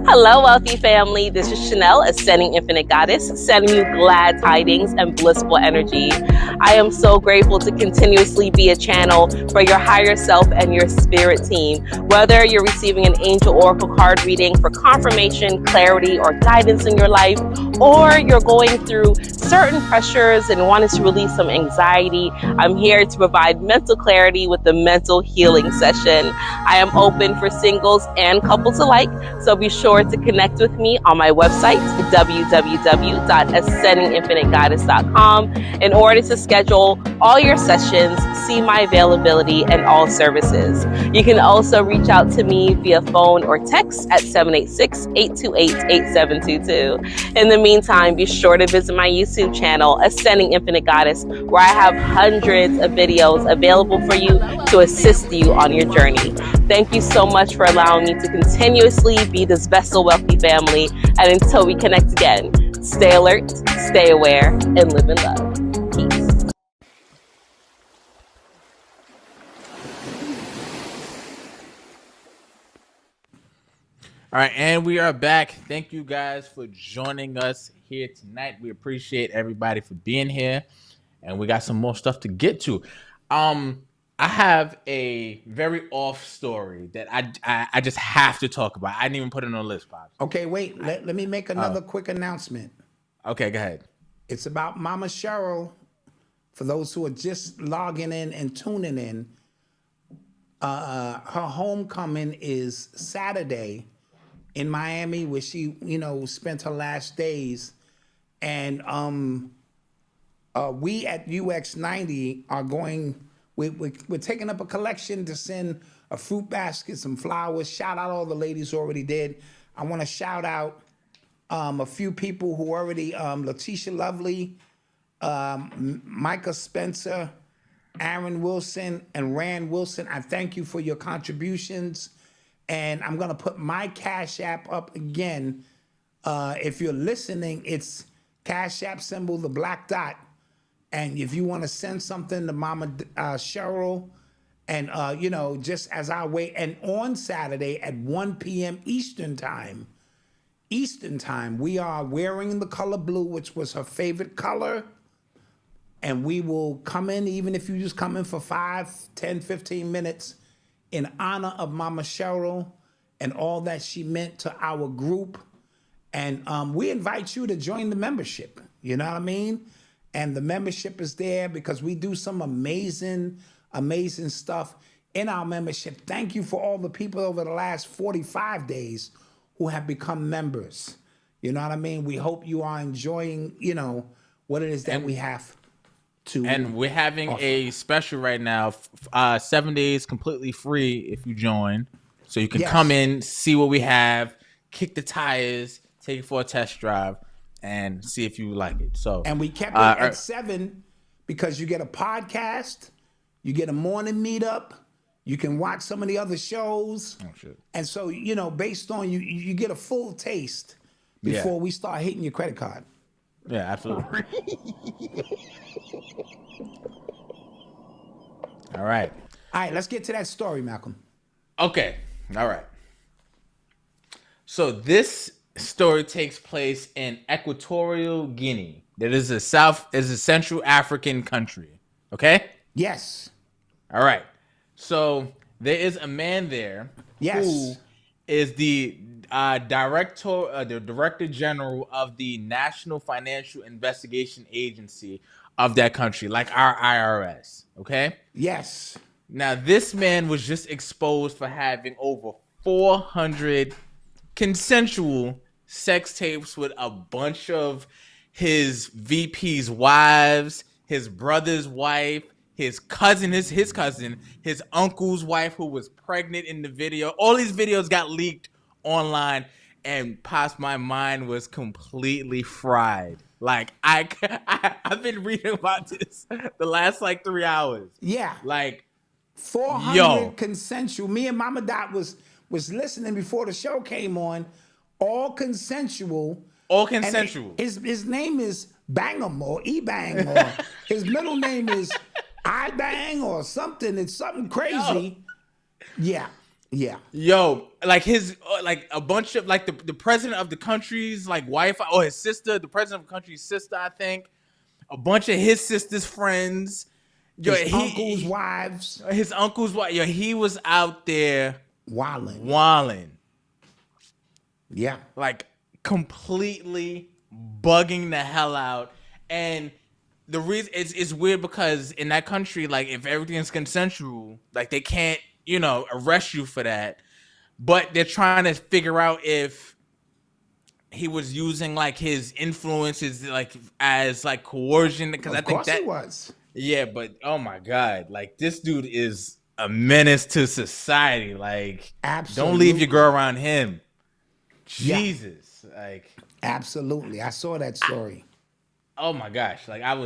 Hello, wealthy family. This is Chanel, Ascending Infinite Goddess, sending you glad tidings and blissful energy. I am so grateful to continuously be a channel for your higher self and your spirit team. Whether you're receiving an angel oracle card reading for confirmation, clarity, or guidance in your life, or you're going through certain pressures and wanting to release some anxiety, I'm here to provide mental clarity with the mental healing session. I am open for singles and couples alike, so be sure to connect with me on my website, www.ascendinginfinitegoddess.com, in order to schedule all your sessions, see my availability, and all services. You can also reach out to me via phone or text at 786-828-8722. In the meantime, be sure to visit my YouTube channel, Ascending Infinite Goddess, where I have hundreds of videos available for you to assist you on your journey. Thank you so much for allowing me to continuously be this vessel wealthy family. And until we connect again, stay alert, stay aware, and live in love. Peace. All right, and we are back. Thank you guys for joining us here tonight. We appreciate everybody for being here, and we got some more stuff to get to. I have a very off story that I just have to talk about. I didn't even put it on the list, Pops. Okay, wait. Let me make another quick announcement. Okay, go ahead. It's about Mama Cheryl. For those who are just logging in and tuning in, her homecoming is Saturday in Miami, where she, spent her last days. And we at UX90 are going. We're taking up a collection to send a fruit basket, some flowers. Shout out all the ladies who already did. I want to shout out a few people who already, Letitia Lovely, Micah Spencer, Aaron Wilson, and Rand Wilson. I thank you for your contributions. And I'm going to put my Cash App up again. If you're listening, it's Cash App symbol, the black dot. And if you want to send something to Mama Cheryl, and, just as I wait, and on Saturday at 1 p.m. Eastern time, Eastern time. We are wearing the color blue, which was her favorite color. And we will come in, even if you just come in for 5, 10, 15 minutes, in honor of Mama Cheryl and all that she meant to our group. And we invite you to join the membership. You know what I mean? And the membership is there because we do some amazing, amazing stuff in our membership. Thank you for all the people over the last 45 days who have become members. You know what I mean? We hope you are enjoying, what it is that we have to. And we're having a special right now, 7 days completely free if you join. So you can come in, see what we have, kick the tires, take it for a test drive, and see if you like it. So, and we kept it at 7 because you get a podcast, you get a morning meetup, you can watch some of the other shows. Oh, shit. And so, based on you get a full taste before we start hitting your credit card. Yeah, absolutely. All right. All right, let's get to that story, Malcolm. Okay. All right. So this story takes place in Equatorial Guinea. That is a Central African country. Okay? Yes. All right. So there is a man there who is the director general of the National Financial Investigation Agency of that country, like our IRS. Okay? Yes. Now, this man was just exposed for having over 400 consensual sex tapes with a bunch of his VP's wives, his brother's wife, his cousin, his uncle's wife who was pregnant in the video. All these videos got leaked online, and my mind was completely fried. Like, I've been reading about this the last 3 hours. Yeah. Like, 400 consensual. Me and Mama Dot was listening before the show came on. All consensual. All consensual. His name is Bangum or E-Bang, or his middle name is I-Bang or something. It's something crazy. Yeah. Yeah. Yo, a bunch of the president of the country's wife or his sister, the president of the country's sister, I think. A bunch of his sister's friends. Yo, his uncle's wives. His uncle's wife. Yo, he was out there wilding. Yeah. Completely bugging the hell out. And the reason it's weird because in that country, if everything is consensual, they can't, arrest you for that. But they're trying to figure out if he was using his influences as coercion, because I think that he was. Yeah, but oh my God, this dude is a menace to society. Absolutely. Don't leave your girl around him. Jesus. Absolutely. I saw that story. Oh my gosh. I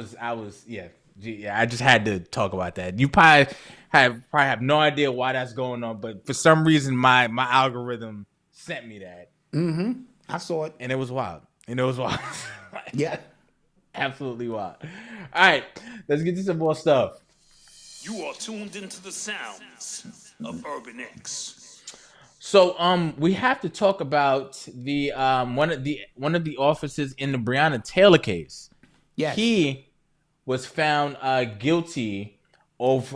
just had to talk about that. You probably have no idea why that's going on, but for some reason my algorithm sent me that. Mm-hmm. I saw it. And it was wild. Yeah. Absolutely wild. All right, let's get to some more stuff. You are tuned into the sounds of Urban X. So we have to talk about the one of the officers in the Breonna Taylor case. Yes. He was found guilty of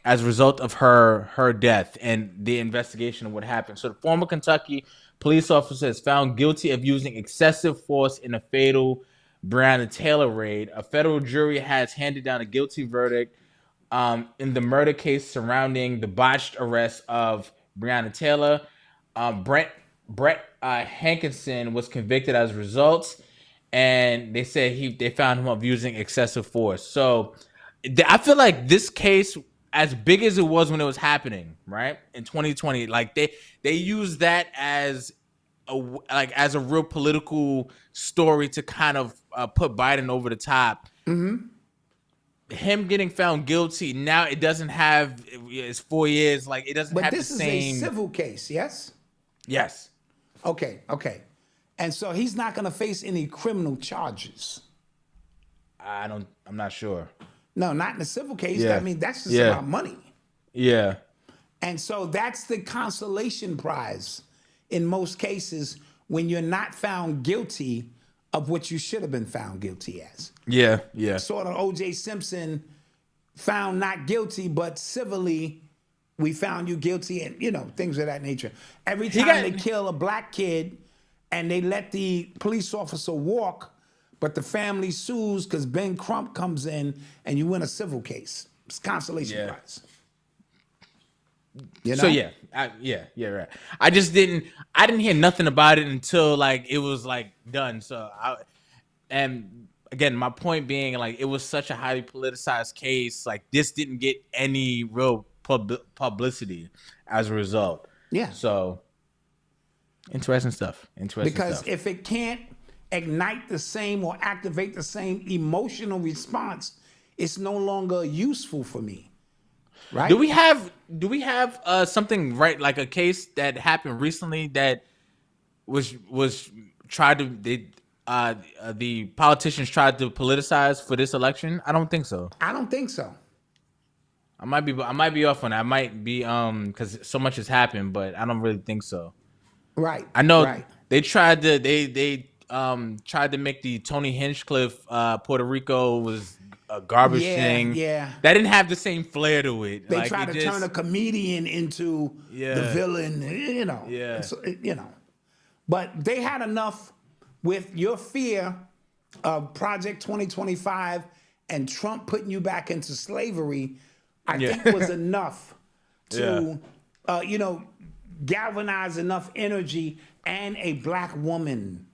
as a result of her death and the investigation of what happened. So the former Kentucky police officer is found guilty of using excessive force in a fatal Breonna Taylor raid. A federal jury has handed down a guilty verdict in the murder case surrounding the botched arrest of Breonna Taylor. Brett Hankinson was convicted as a result, and they said they found him of using excessive force. So I feel like this case, as big as it was when it was happening, right, in 2020, they used that as a real political story to kind of put Biden over the top. Mm-hmm. Him getting found guilty now, it doesn't have, it's 4 years. It doesn't have the same. But this is a civil case, yes? Yes. Okay. And so he's not going to face any criminal charges. I'm not sure. No, not in the civil case. Yeah. I mean, that's just about money. Yeah. And so that's the consolation prize in most cases when you're not found guilty of what you should have been found guilty as. Yeah, yeah. Sort of O.J. Simpson found not guilty, but civilly we found you guilty, and things of that nature. Every time they kill a black kid and they let the police officer walk, but the family sues because Ben Crump comes in and you win a civil case. It's consolation prize. So right. I didn't hear nothing about it until like it was like done. And again, my point being, like, it was such a highly politicized case. Like, this didn't get any real publicity as a result. Yeah. So interesting stuff. Because if it can't ignite the same or activate the same emotional response, it's no longer useful for me. Right? Do we have something, right, like a case that happened recently that was tried to the politicians tried to politicize for this election? I don't think so. I don't think so. I might be off on that. I might be because so much has happened, but I don't really think so. Right. I know right. they tried to tried to make the Tony Hinchcliffe Puerto Rico was a garbage thing. Yeah. That didn't have the same flair to it. They tried to turn a comedian into the villain, Yeah. So, But they had enough with your fear of Project 2025 and Trump putting you back into slavery, I think was enough to, galvanize enough energy and a black woman.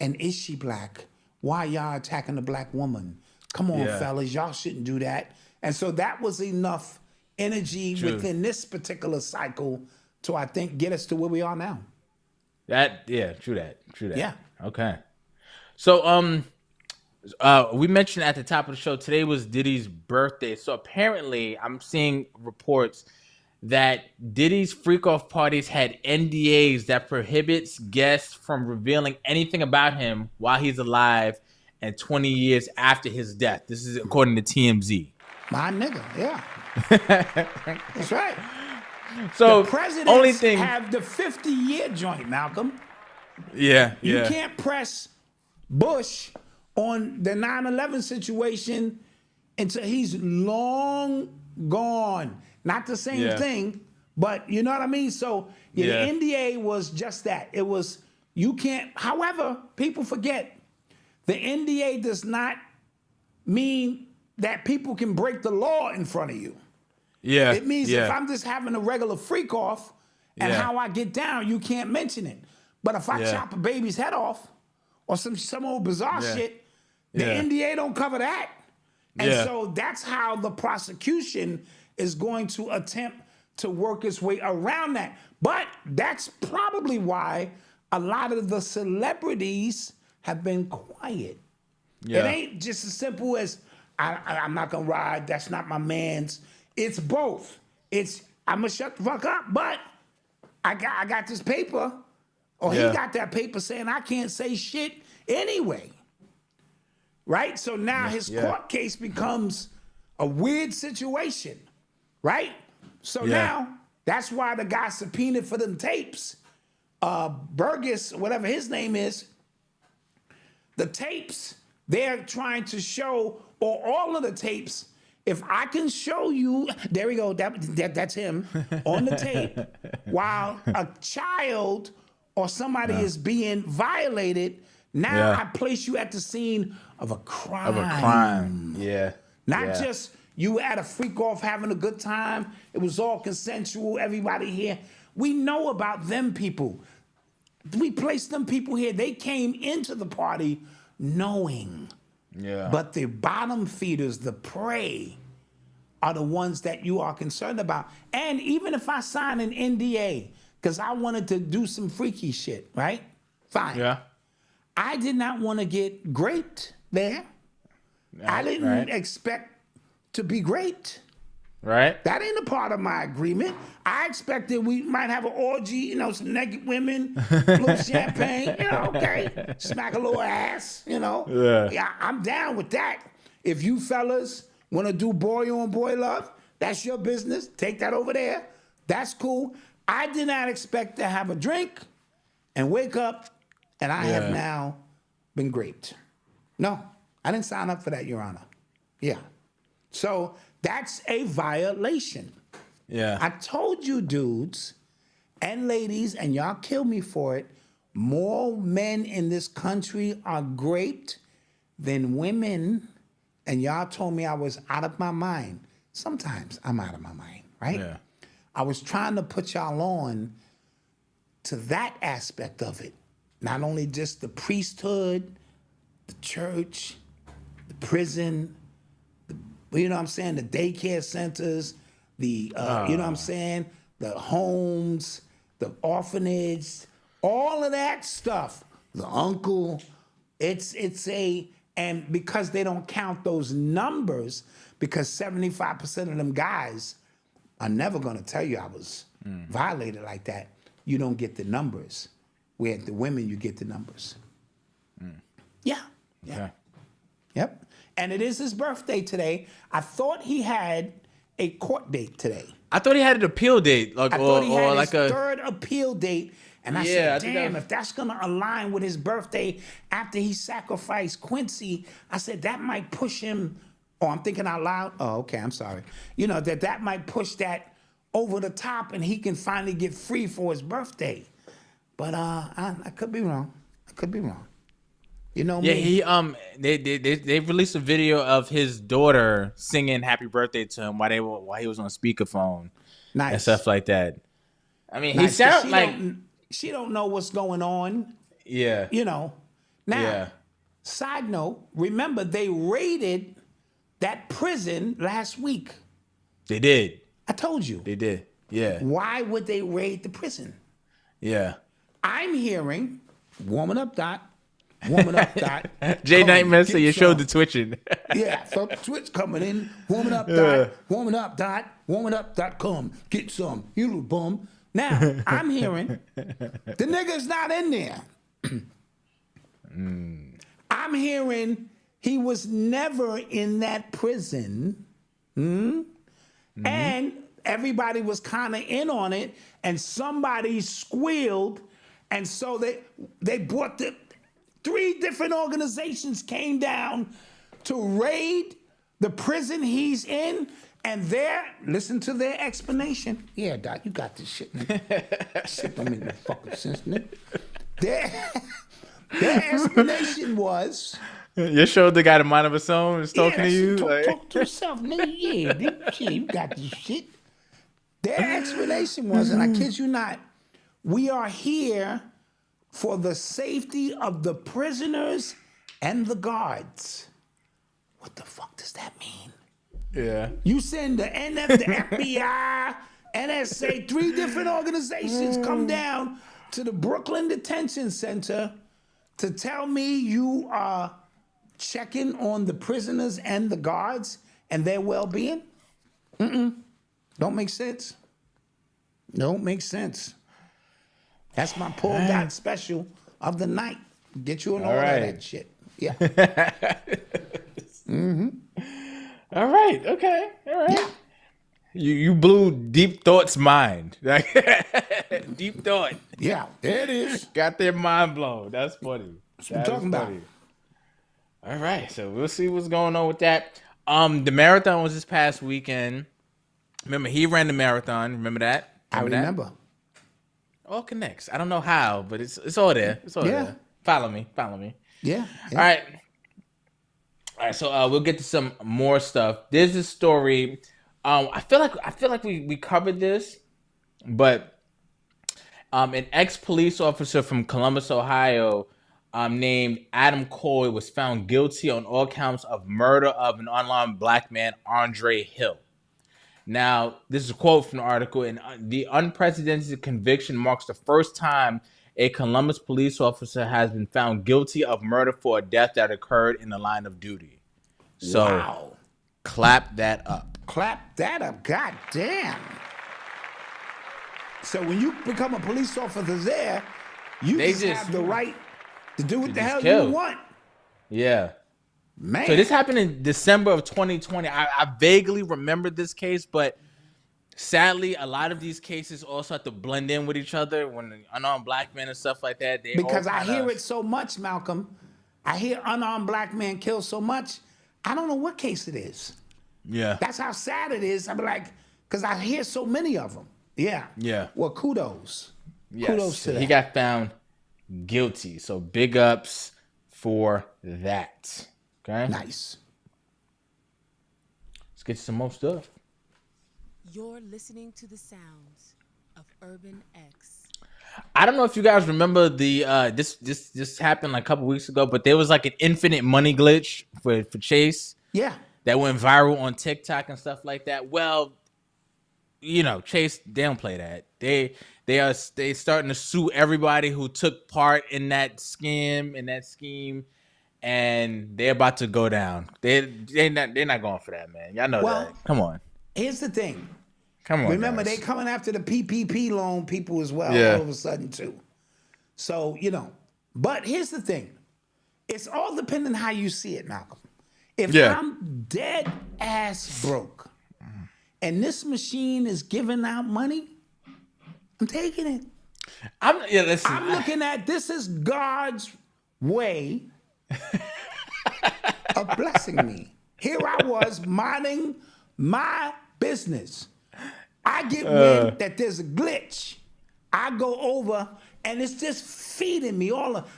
And is she black? Why y'all attacking the black woman? Come on, fellas, y'all shouldn't do that. And so that was enough energy within this particular cycle to, I think, get us to where we are now. True that. Yeah. Okay. So, we mentioned at the top of the show, today was Diddy's birthday. So apparently I'm seeing reports that Diddy's freak-off parties had NDAs that prohibits guests from revealing anything about him while he's alive and 20 years after his death. This is according to TMZ. My nigga, yeah. That's right. So the presidents only thing have the 50-year joint, Malcolm. Yeah. You can't press Bush on the 9/11 situation until he's long gone. Not the same thing, but you know what I mean? So the NDA was just that. It was, you can't, however, people forget, the NDA does not mean that people can break the law in front of you. Yeah. It means if I'm just having a regular freak off and how I get down, you can't mention it. But if I chop a baby's head off or some old bizarre shit, the NDA don't cover that. And so that's how the prosecution is going to attempt to work its way around that. But that's probably why a lot of the celebrities have been quiet. It ain't just as simple as, I'm not gonna ride, that's not my man's. It's both. It's, I'm gonna shut the fuck up, but I got this paper, or he got that paper saying I can't say shit anyway. Right? So now his court case becomes a weird situation. Right? So now, that's why the guy subpoenaed for them tapes. Burgess, whatever his name is, the tapes, they're trying to show, or all of the tapes, if I can show you, there we go, that's him, on the tape, while a child or somebody is being violated, now I place you at the scene of a crime. Not just you at a freak off having a good time. It was all consensual, everybody here. We know about them people. We placed them people here. They came into the party knowing. But the bottom feeders, the prey, are the ones that you are concerned about. And even if I sign an NDA, because I wanted to do some freaky shit, right? Fine. I did not want to get great there. I didn't expect to be great. Right. That ain't a part of my agreement. I expected we might have an orgy, some naked women, a little champagne, okay. Smack a little ass, Yeah, I'm down with that. If you fellas want to do boy on boy love, that's your business. Take that over there. That's cool. I did not expect to have a drink and wake up and I have now been raped. No, I didn't sign up for that, Your Honor. Yeah. So that's a violation. Yeah. I told you, dudes and ladies, and y'all kill me for it, more men in this country are raped than women, and y'all told me I was out of my mind. Sometimes I'm out of my mind, right? Yeah. I was trying to put y'all on to that aspect of it. Not only just the priesthood, the church, the prison, you know what I'm saying, the daycare centers, you know what I'm saying, the homes, the orphanage, all of that stuff. The uncle, and because they don't count those numbers, because 75% of them guys are never gonna tell you I was violated like that. You don't get the numbers. Where the women, you get the numbers. Yeah. Okay. Yep. And it is his birthday today. I thought he had a court date today. I thought he had an appeal date, like, I thought he had like his a third appeal date. And I Yeah, said, I think damn, if that's going to align with his birthday after he sacrificed Quincy, I said, that might push him. Oh, I'm thinking out loud. Oh, okay, I'm sorry. You know, that might push that over the top and he can finally get free for his birthday. But I could be wrong. I could be wrong. You know Yeah, me. they released a video of his daughter singing "Happy Birthday" to him while he was on speakerphone, Nice. and stuff like that. I mean, he Nice, 'cause sounds like she don't know what's going on. yeah, You know. Now, yeah, side note, remember they raided that prison last week. they did, I told you. they did, yeah, Why would they raid the prison? yeah. I'm hearing, warming up, Dot. Warming up, Dot. Jay Come, Nightmare, so get you showed some. the twitching. Yeah, so Twitch coming in, warming up, Dot. Warming up, Dot. Warming up, Dot. Come, get some. You little bum. Now, I'm hearing the nigga's not in there. I'm hearing he was never in that prison. And everybody was kind of in on it, and somebody squealed, and so they brought 3 different organizations came down to raid the prison he's in, and listen to their explanation. Yeah, Doc, you got this shit, nigga. Shit don't make no fucking sense, nigga. Their explanation was... You showed the guy the mind of his own is talking to you. Talk to yourself, nigga. Yeah, shit, you got this shit. Their explanation was, and I kid you not, we are here for the safety of the prisoners and the guards. What the fuck does that mean? Yeah. You send the the FBI, NSA, 3 different organizations come down to the Brooklyn Detention Center to tell me you are checking on the prisoners and the guards and their well-being? Don't make sense. Don't make sense. That's my pull dot special of the night. Get you in all of that shit. Yeah. All right. Okay. All right. Yeah. You blew Deep Thought's mind. Deep Thought Yeah, there it is. got their mind blown. That's funny. That's what I'm talking about. All right, so we'll see what's going on with that. The marathon was this past weekend. Remember, he ran the marathon. Remember that? I remember. All connects. I don't know how, but it's all there. It's all there. Follow me. Yeah. All right. So we'll get to some more stuff. There's this story. I feel like we covered this, but an ex-police officer from Columbus, Ohio, named Adam Coy, was found guilty on all counts of murder of an unarmed black man, Andre Hill. Now, this is a quote from the article, and the unprecedented conviction marks the first time a Columbus police officer has been found guilty of murder for a death that occurred in the line of duty. So, wow. Clap that up. Clap that up. God damn. So when you become a police officer there, you just have the right to do what the hell you want. Yeah. Man. So this happened in December of 2020. I vaguely remember this case, but sadly, a lot of these cases also have to blend in with each other when unarmed black men and stuff like that. They Because all I kinda, hear it so much, Malcolm. I hear unarmed black men killed so much. I don't know what case it is. Yeah. That's how sad it is. I'm like, because I hear so many of them. Yeah. Yeah. Well, kudos. Yes. Kudos to that. He got found guilty. So big ups for that. Okay. Nice. Let's get some more stuff. You're listening to the sounds of Urban X. I don't know if you guys remember the this happened like a couple weeks ago, but there was like an infinite money glitch for Chase. Yeah. That went viral on TikTok and stuff like that. Well, you know, Chase, they don't play that. They starting to sue everybody who took part in that scheme, and they're about to go down. They're not going for that, man. Y'all know that. Come on. Here's the thing. Come on. Remember, guys. they coming after the PPP loan people as well, Yeah. all of a sudden, too. So, you know, but here's the thing. It's all depending how you see it, Malcolm. If I'm dead ass broke and this machine is giving out money, I'm taking it. I'm looking at this as God's way of blessing me. Here I was minding my business. I get wind that there's a glitch. I go over and it's just feeding me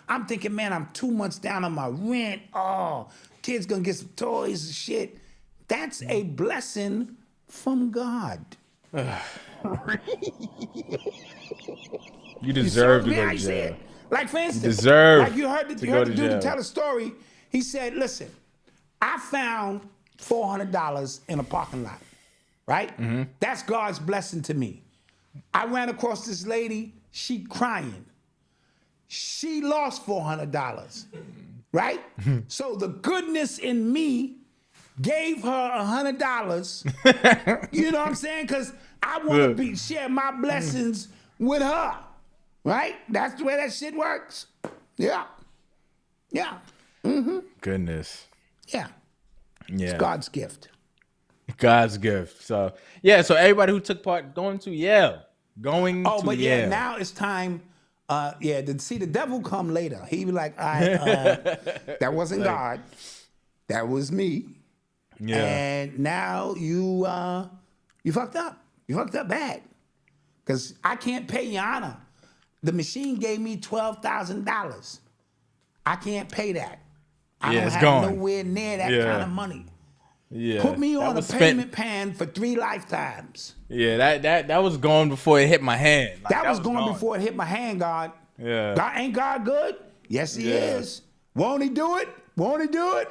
I'm thinking, man, I'm 2 months down on my rent. Oh, kids gonna get some toys and shit. That's a blessing from God. You deserve to me? go I to say jail. it. Like, for instance, deserve like you heard the dude jail. tell a story. He said, listen, I found $400 in a parking lot, right? Mm-hmm. That's God's blessing to me. I ran across this lady, she crying. She lost $400, right? So the goodness in me gave her $100. You know what I'm saying? Because I want to share my blessings with her, right? That's the way that shit works. Yeah. Yeah. Mm-hmm. Goodness. Yeah. Yeah. It's God's gift. God's gift. So yeah, so everybody who took part going to Yale. Yeah, now it's time. See, the devil come later. He be like, that wasn't God. That was me. Yeah. And now you fucked up. You fucked up bad. Because I can't pay your honor. The machine gave me $12,000. I can't pay that. I don't have nowhere near that kind of money. Yeah. Put me on a payment plan for 3 lifetimes. Yeah, that was gone before it hit my hand. Like, that was gone before it hit my hand, God. Yeah. God, ain't God good? Yes, he is. Won't he do it? Won't he do it?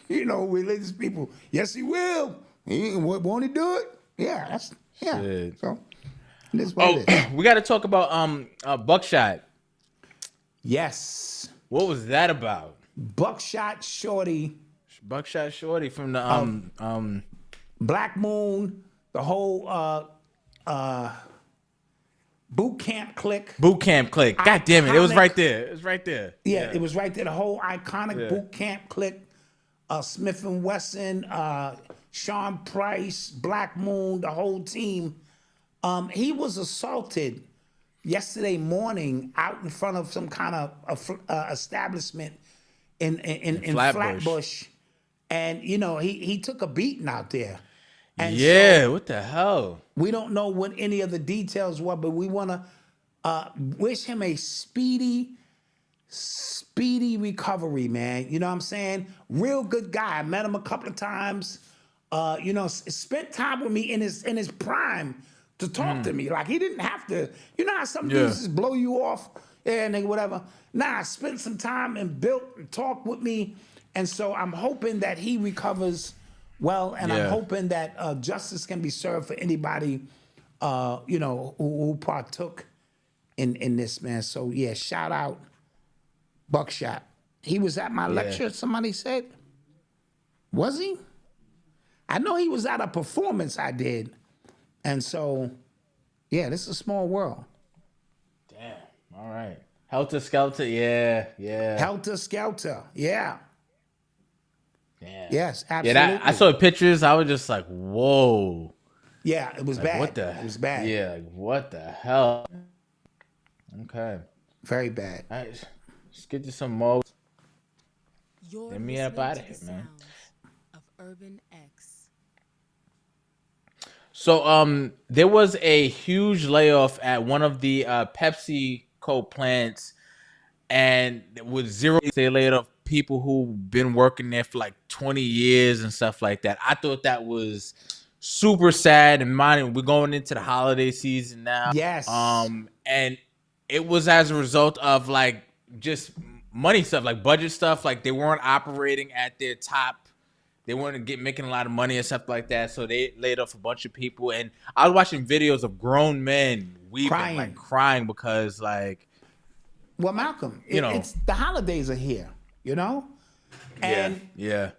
You know, religious people. Yes, he will. Won't he do it? Yeah, Shit. So this is what it is. We got to talk about Buckshot. Yes. What was that about? Buckshot Shorty. Buckshot Shorty from the Black Moon, the whole boot camp clique. Boot camp clique. God damn it. It was right there. It was right there. Yeah, it was right there. The whole iconic boot camp clique. Smith & Wesson, Sean Price, Black Moon, the whole team. He was assaulted yesterday morning out in front of some kind of establishment in Flatbush. And, you know, he took a beating out there. And so, what the hell? We don't know what any of the details were, but we want to wish him a speedy recovery, man. You know what I'm saying? Real good guy. I met him a couple of times. You know, spent time with me in his prime to talk to me. Like, he didn't have to. You know how some dudes just blow you off? Yeah, nigga, whatever. Nah, spent some time and built and talked with me. And so I'm hoping that he recovers well, and I'm hoping that justice can be served for anybody, you know, who partook in this, man. So, yeah, shout out Buckshot. He was at my lecture, somebody said. Was he? I know he was at a performance I did. And so, yeah, this is a small world. Damn. All right. Helter Skelter. Yeah. Helter Skelter. Yeah. Damn. Yes, absolutely. Yeah, I saw pictures. I was just like, whoa. Yeah, it was Like, bad. what the? It was bad. Yeah, like, what the hell? Okay. Very bad. All right, let's get to some more. You're Get me listening up outta to here, the man. sounds of Urban X. So there was a huge layoff at one of the PepsiCo plants, and with zero, they laid off people who've been working there for like 20 years and stuff like that. I thought that was super sad. And mind, we're going into the holiday season now. Yes. And it was as a result of like just money stuff, like budget stuff. Like they weren't operating at their top. They weren't making a lot of money and stuff like that. So they laid off a bunch of people. And I was watching videos of grown men weeping, crying because like. Well, Malcolm, it's the holidays are here, you know? And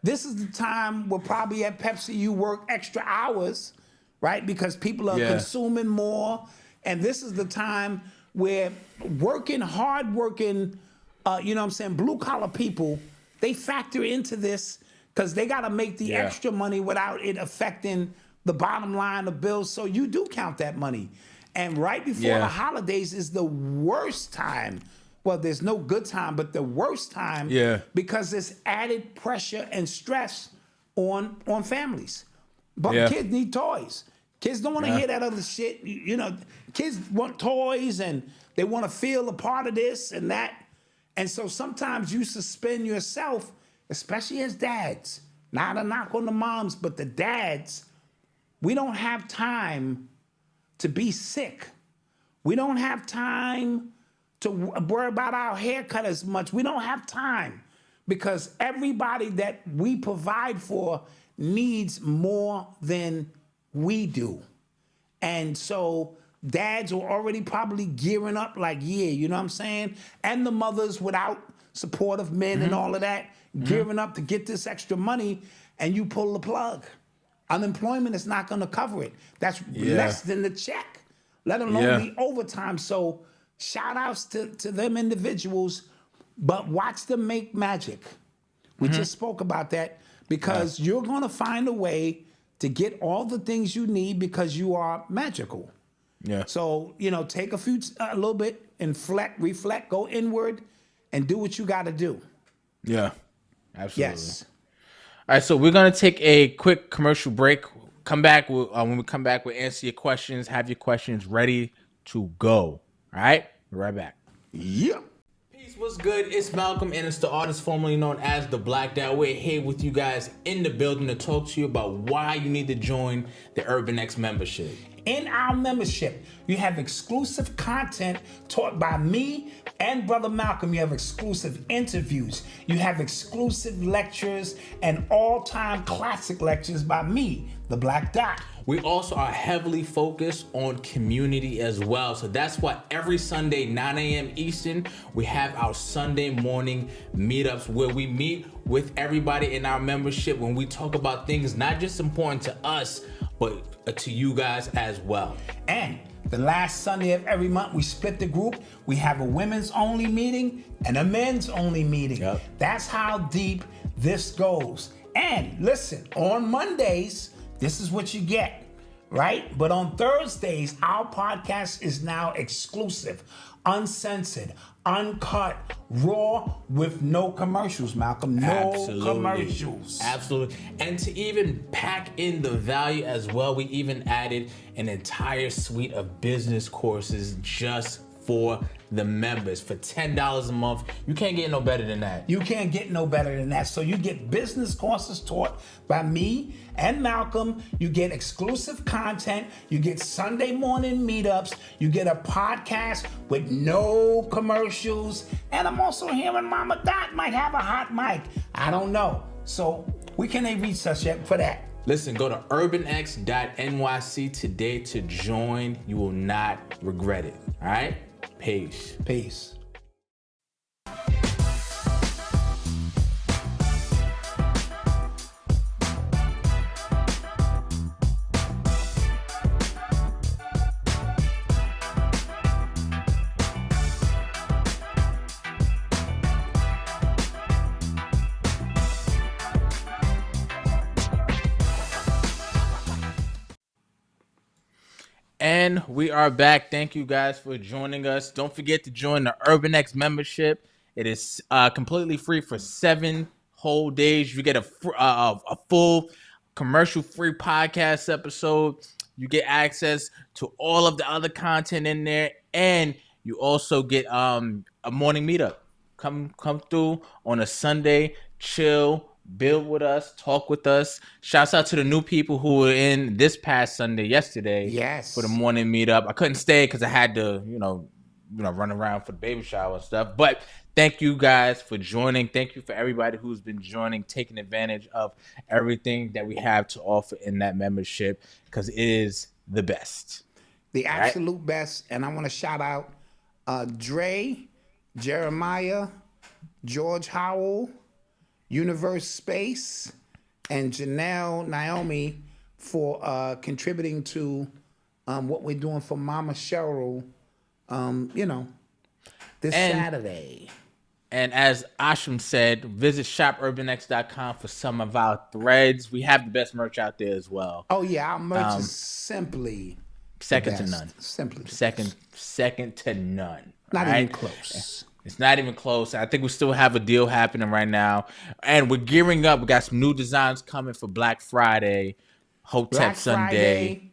this is the time where probably at Pepsi you work extra hours, right? Because people are consuming more. And this is the time where hard-working, you know what I'm saying, blue-collar people, they factor into this because they got to make the extra money without it affecting the bottom line of bills. So you do count that money. And right before the holidays is the worst time. Well, there's no good time, but the worst time because there's added pressure and stress on families. But kids need toys. Kids don't want to hear that other shit. You know, kids want toys and they want to feel a part of this and that. And so sometimes you suspend yourself, especially as dads. Not a knock on the moms, but the dads, we don't have time to be sick. We don't have time to worry about our haircut as much. We don't have time because everybody that we provide for needs more than we do. And so dads are already probably gearing up like, you know what I'm saying? And the mothers without supportive men and all of that, gearing up to get this extra money, and you pull the plug. Unemployment is not gonna cover it. That's less than the check, let alone the overtime. So shout outs to them individuals, but watch them make magic. We just spoke about that because you're gonna find a way to get all the things you need because you are magical. Yeah. So, you know, take a little bit, reflect, go inward, and do what you gotta do. Yeah, absolutely. Yes. All right, so we're gonna take a quick commercial break. Come back when we come back, we'll answer your questions. Have your questions ready to go. All right, we're right back. Yeah. Peace, what's good? It's Malcolm, and it's the artist formerly known as The Black Dot. We're here with you guys in the building to talk to you about why you need to join the Urban X membership. In our membership, you have exclusive content taught by me and Brother Malcolm. You have exclusive interviews. You have exclusive lectures and all-time classic lectures by me, The Black Dot. We also are heavily focused on community as well. So that's why every Sunday, 9 a.m. Eastern, we have our Sunday morning meetups where we meet with everybody in our membership when we talk about things not just important to us, but to you guys as well. And the last Sunday of every month, we split the group. We have a women's only meeting and a men's only meeting. Yep. That's how deep this goes. And listen, on Mondays, this is what you get, right? But on Thursdays, our podcast is now exclusive, uncensored, uncut, raw, with no commercials, Malcolm. No commercials. Absolutely. And to even pack in the value as well, we even added an entire suite of business courses just for the members for $10 a month. You can't get no better than that. You can't get no better than that. So you get business courses taught by me and Malcolm. You get exclusive content. You get Sunday morning meetups. You get a podcast with no commercials. And I'm also hearing Mama Dot might have a hot mic. I don't know. So we can they reach us yet for that? Listen, go to urbanx.nyc today to join. You will not regret it. All right? Peace. Peace. And we are back. Thank you guys for joining us. Don't forget to join the Urban X membership. It is completely free for 7 whole days. You get a full commercial-free podcast episode. You get access to all of the other content in there, and you also get a morning meetup. Come through on a Sunday, chill, build with us, talk with us. Shouts out to the new people who were in this past Sunday, yesterday. Yes. For the morning meetup. I couldn't stay because I had to, run around for the baby shower and stuff. But thank you guys for joining. Thank you for everybody who's been joining, taking advantage of everything that we have to offer in that membership, because it is the best. The absolute best. And I want to shout out Dre, Jeremiah, George Howell, Universe Space, and Janelle Naomi for contributing to what we're doing for Mama Cheryl, this Saturday. And as Asham said, visit shopurbanx.com for some of our threads. We have the best merch out there as well. Oh yeah, our merch is simply second to none. Simply second to none. Not even close. It's not even close. I think we still have a deal happening right now. And we're gearing up. We got some new designs coming for Black Friday, Hotep Sunday,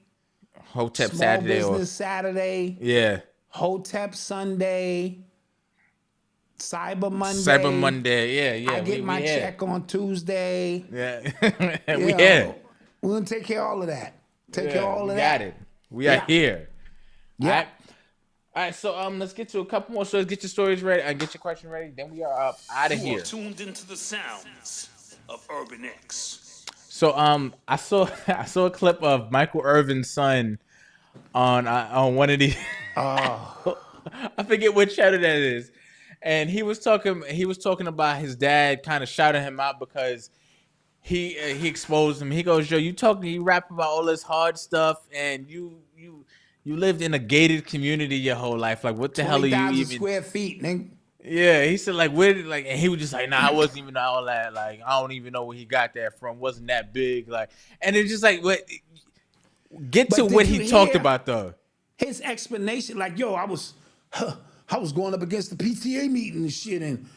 Hotep Saturday. Small Business Saturday. Yeah. Hotep Sunday. Cyber Monday. Yeah. I get my check on Tuesday. Yeah. We're going to take care of all of that. Take care of all of that. Got it. We are here. Yeah. All right, so let's get to a couple more stories. Get your stories ready and get your question ready. Then we are up out of You here. are tuned into the sounds of Urban X. So I saw a clip of Michael Irvin's son on one of these. I forget what channel that is, and he was talking about his dad kind of shouting him out because he exposed him. He goes, "Yo, you rap about all this hard stuff, and you lived in a gated community your whole life. Like, what the hell are you even square feet, nigga?" Yeah, he said, like, where, like, and he was just like, nah, I wasn't even all that. Like, I don't even know where he got that from. Wasn't that big. Like, and it's just like, what? Get to what he talked about though. His explanation, like, yo, I was going up against the PTA meeting and shit, and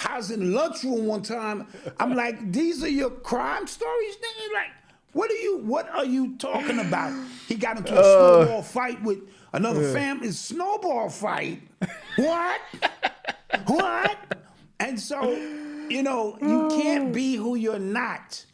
I was in the lunchroom one time. I'm like, these are your crime stories, nigga? Like, what are you talking about? He got into a snowball fight with another family. Snowball fight? What? What? And so, you can't be who you're not.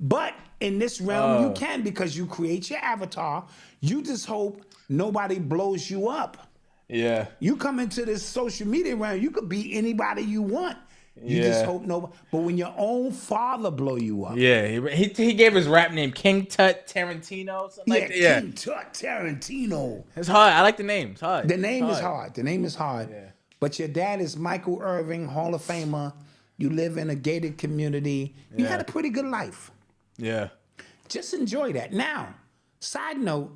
But in this realm, you can, because you create your avatar. You just hope nobody blows you up. Yeah. You come into this social media realm, you could be anybody you want. You just hope nobody. But when your own father blow you up. Yeah, he gave his rap name King Tut Tarantino. Something like that. Yeah, King Tut Tarantino. It's hard. I like the name. It's hard. The name is hard. The name is hard. Yeah. But your dad is Michael Irving, Hall of Famer. You live in a gated community. You had a pretty good life. Yeah. Just enjoy that. Now, side note,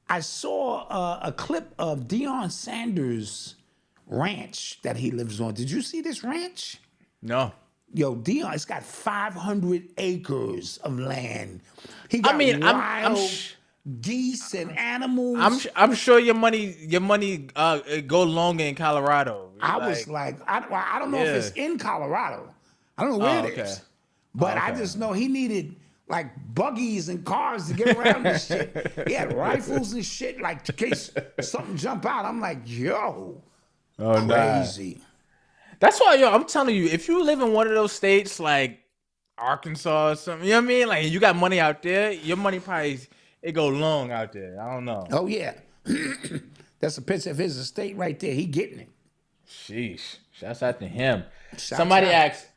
I saw a clip of Deion Sanders' ranch that he lives on. Did you see this ranch? No. Yo, Deion, it's got 500 acres of land. He got wild geese and animals. I'm sure your money go longer in Colorado. I was like, I don't know if it's in Colorado. I don't know where it is. But I just know he needed like buggies and cars to get around this shit. He had rifles and shit, like in case something jump out. I'm like, yo, crazy. Nah. That's why, I'm telling you, if you live in one of those states like Arkansas or something, you know what I mean? Like, you got money out there, your money probably, it go long out there. I don't know. Oh, yeah. That's a picture of his estate right there. He getting it. Sheesh. Shouts out to him. Somebody asked,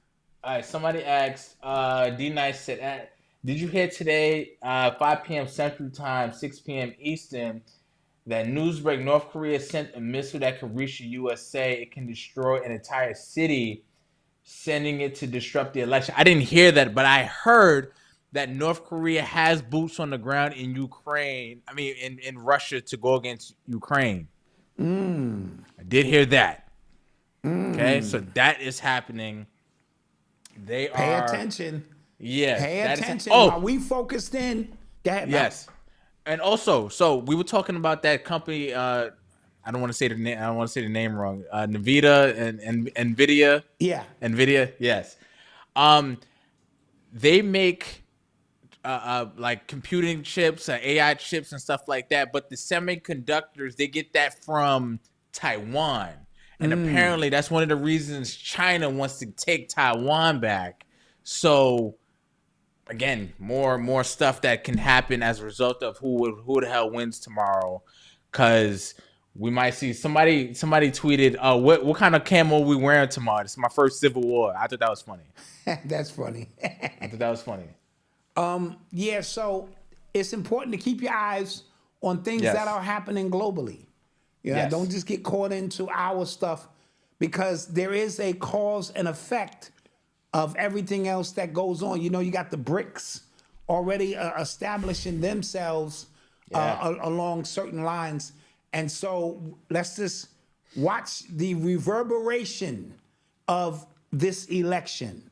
D-Nice said, did you hear today, 5 p.m. Central Time, 6 p.m. Eastern, that Newsbreak, North Korea sent a missile that could reach the USA? It can destroy an entire city, sending it to disrupt the election. I didn't hear that, but I heard that North Korea has boots on the ground in Ukraine. I mean, in Russia to go against Ukraine. I did hear that. Okay, so that is happening. Pay attention. Yeah. Pay attention. While we focused in. Go ahead, yes. And also, so we were talking about that company. I don't want to say the name. I don't want to say the name wrong. Nvidia and Nvidia. Yeah. Nvidia. Yes. They make like computing chips and AI chips and stuff like that. But the semiconductors, they get that from Taiwan, and apparently that's one of the reasons China wants to take Taiwan back. So. Again, more stuff that can happen as a result of who the hell wins tomorrow, because we might see somebody tweeted, what kind of camo we wearing tomorrow? This is my first Civil War. I thought that was funny. That's funny. I thought that was funny. Yeah, so it's important to keep your eyes on things Yes. that are happening globally. You know, Yes. don't just get caught into our stuff, because there is a cause and effect of everything else that goes on. You know, you got the BRICS already establishing themselves along certain lines. And so let's just watch the reverberation of this election.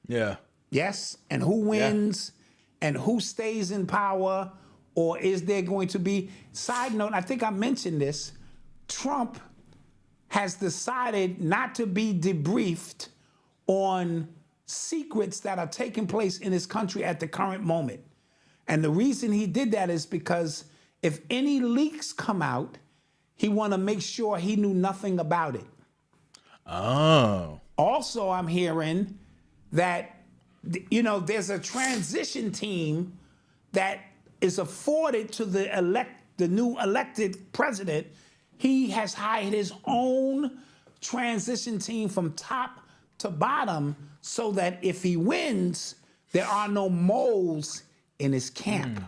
Yeah. Yes? And who wins and who stays in power, or is there going to be... Side note, I think I mentioned this, Trump has decided not to be debriefed on secrets that are taking place in his country at the current moment. And the reason he did that is because if any leaks come out, he want to make sure he knew nothing about it. Oh. Also, I'm hearing that, you know, there's a transition team that is afforded to the new elected president. He has hired his own transition team from top to bottom, so that if he wins, there are no moles in his camp.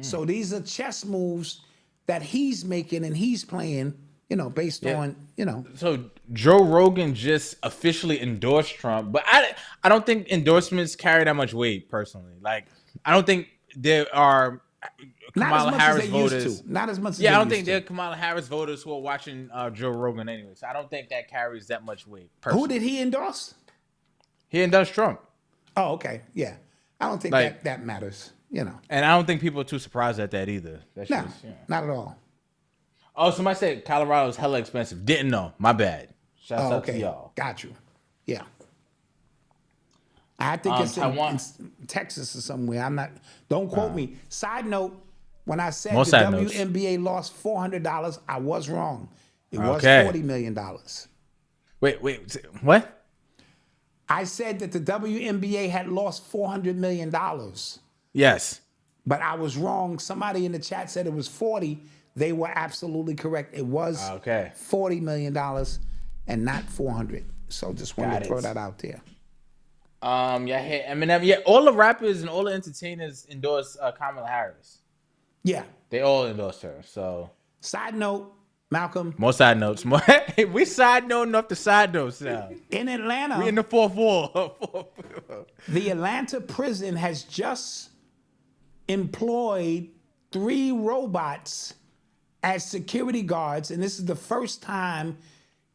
So these are chess moves that he's making and he's playing, you know, based on, you know. So Joe Rogan just officially endorsed Trump, but I don't think endorsements carry that much weight personally. Like, I don't think there are Kamala Harris voters. Not as much as Yeah, they I don't used think to. there are Kamala Harris voters who are watching Joe Rogan anyway. So I don't think that carries that much weight. Personally. Who did he endorse? He endorsed Trump. Oh, okay. Yeah. I don't think Like- that matters, you know. And I don't think people are too surprised at that either. That's No, just, yeah. not at all. Oh, somebody said Colorado's hella expensive. Didn't know. My bad. Shouts Oh, out to okay. y'all. Got you. Yeah. I think it's Taiwan. in Texas or somewhere. I'm not, don't quote me. Side note, when I said More the side notes. WNBA lost $400, I was wrong. It was Okay. $40 million. Wait, what? I said that the WNBA had lost $400 million, Yes. but I was wrong. Somebody in the chat said it was 40. They were absolutely correct. It was Okay. $40 million and not 400. So just wanted Got to throw it. that out there. Yeah, hey, Eminem. Yeah, all the rappers and all the entertainers endorse Kamala Harris. Yeah. They all endorse her. So Side note, Malcolm, more side notes. More we side note enough to side notes now. in Atlanta, We in the fourth wall. the Atlanta prison has just employed 3 robots as security guards, and this is the first time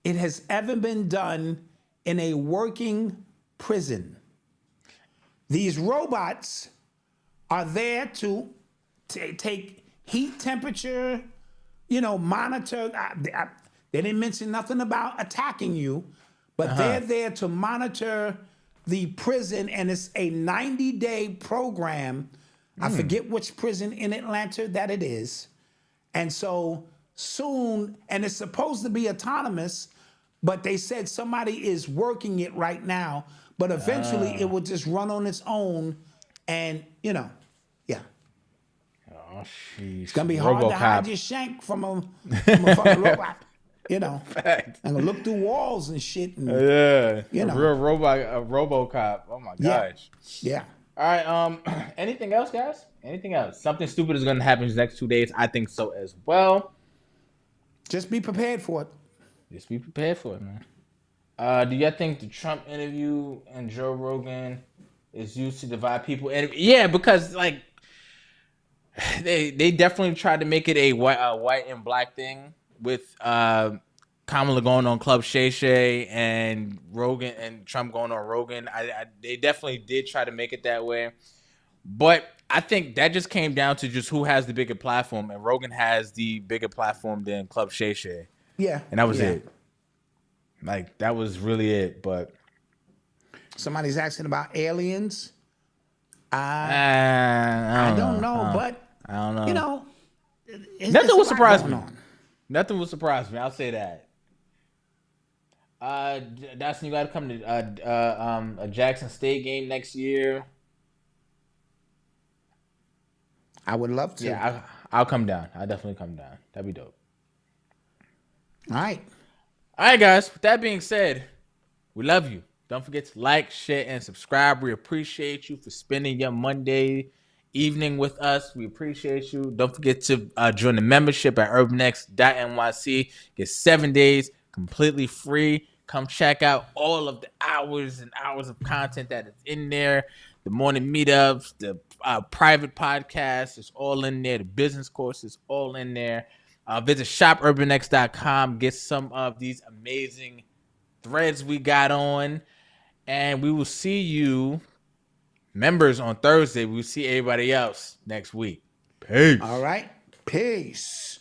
it has ever been done in a working prison. These robots are there to take heat temperature, you know, monitor. They didn't mention nothing about attacking you, but they're there to monitor the prison, and it's a 90-day program. I forget which prison in Atlanta that it is. And so soon, and it's supposed to be autonomous, but they said somebody is working it right now, but eventually it will just run on its own, and, you know, yeah. Oh, sheesh. It's gonna be hard to hide your shank from a fucking robot, you know. Fact. I'm gonna look through walls and shit. And, Yeah, You know. a real robot, a RoboCop. Oh my Yeah. gosh. yeah. All right. Anything else, guys? Anything else? Something stupid is gonna happen in the next 2 days. I think so as well. Just be prepared for it. Just be prepared for it, man. Do y'all think the Trump interview and Joe Rogan is used to divide people? And yeah, because like they definitely tried to make it a white and black thing with Kamala going on Club Shay Shay and Rogan and Trump going on Rogan. They definitely did try to make it that way. But I think that just came down to just who has the bigger platform, and Rogan has the bigger platform than Club Shay Shay. Yeah. And that was yeah. it. Like, that was really it. But Somebody's asking about aliens. I don't know, but I don't know. You know, Nothing would surprise me. On. Nothing would surprise me. I'll say that. Dawson, you got to come to a Jackson State game next year. I would love to. Yeah, I'll come down. I'll definitely come down. That'd be dope. All right. All right, guys. With that being said, we love you. Don't forget to like, share, and subscribe. We appreciate you for spending your Monday evening with us. We appreciate you. Don't forget to join the membership at urbanx.nyc. Get 7 days completely free. Come check out all of the hours and hours of content that is in there. The morning meetups, the private podcasts, it's all in there. The business courses, all in there. Visit shopurbanx.com. Get some of these amazing threads we got on. And we will see you, members, on Thursday. We'll see everybody else next week. Peace. All right. Peace.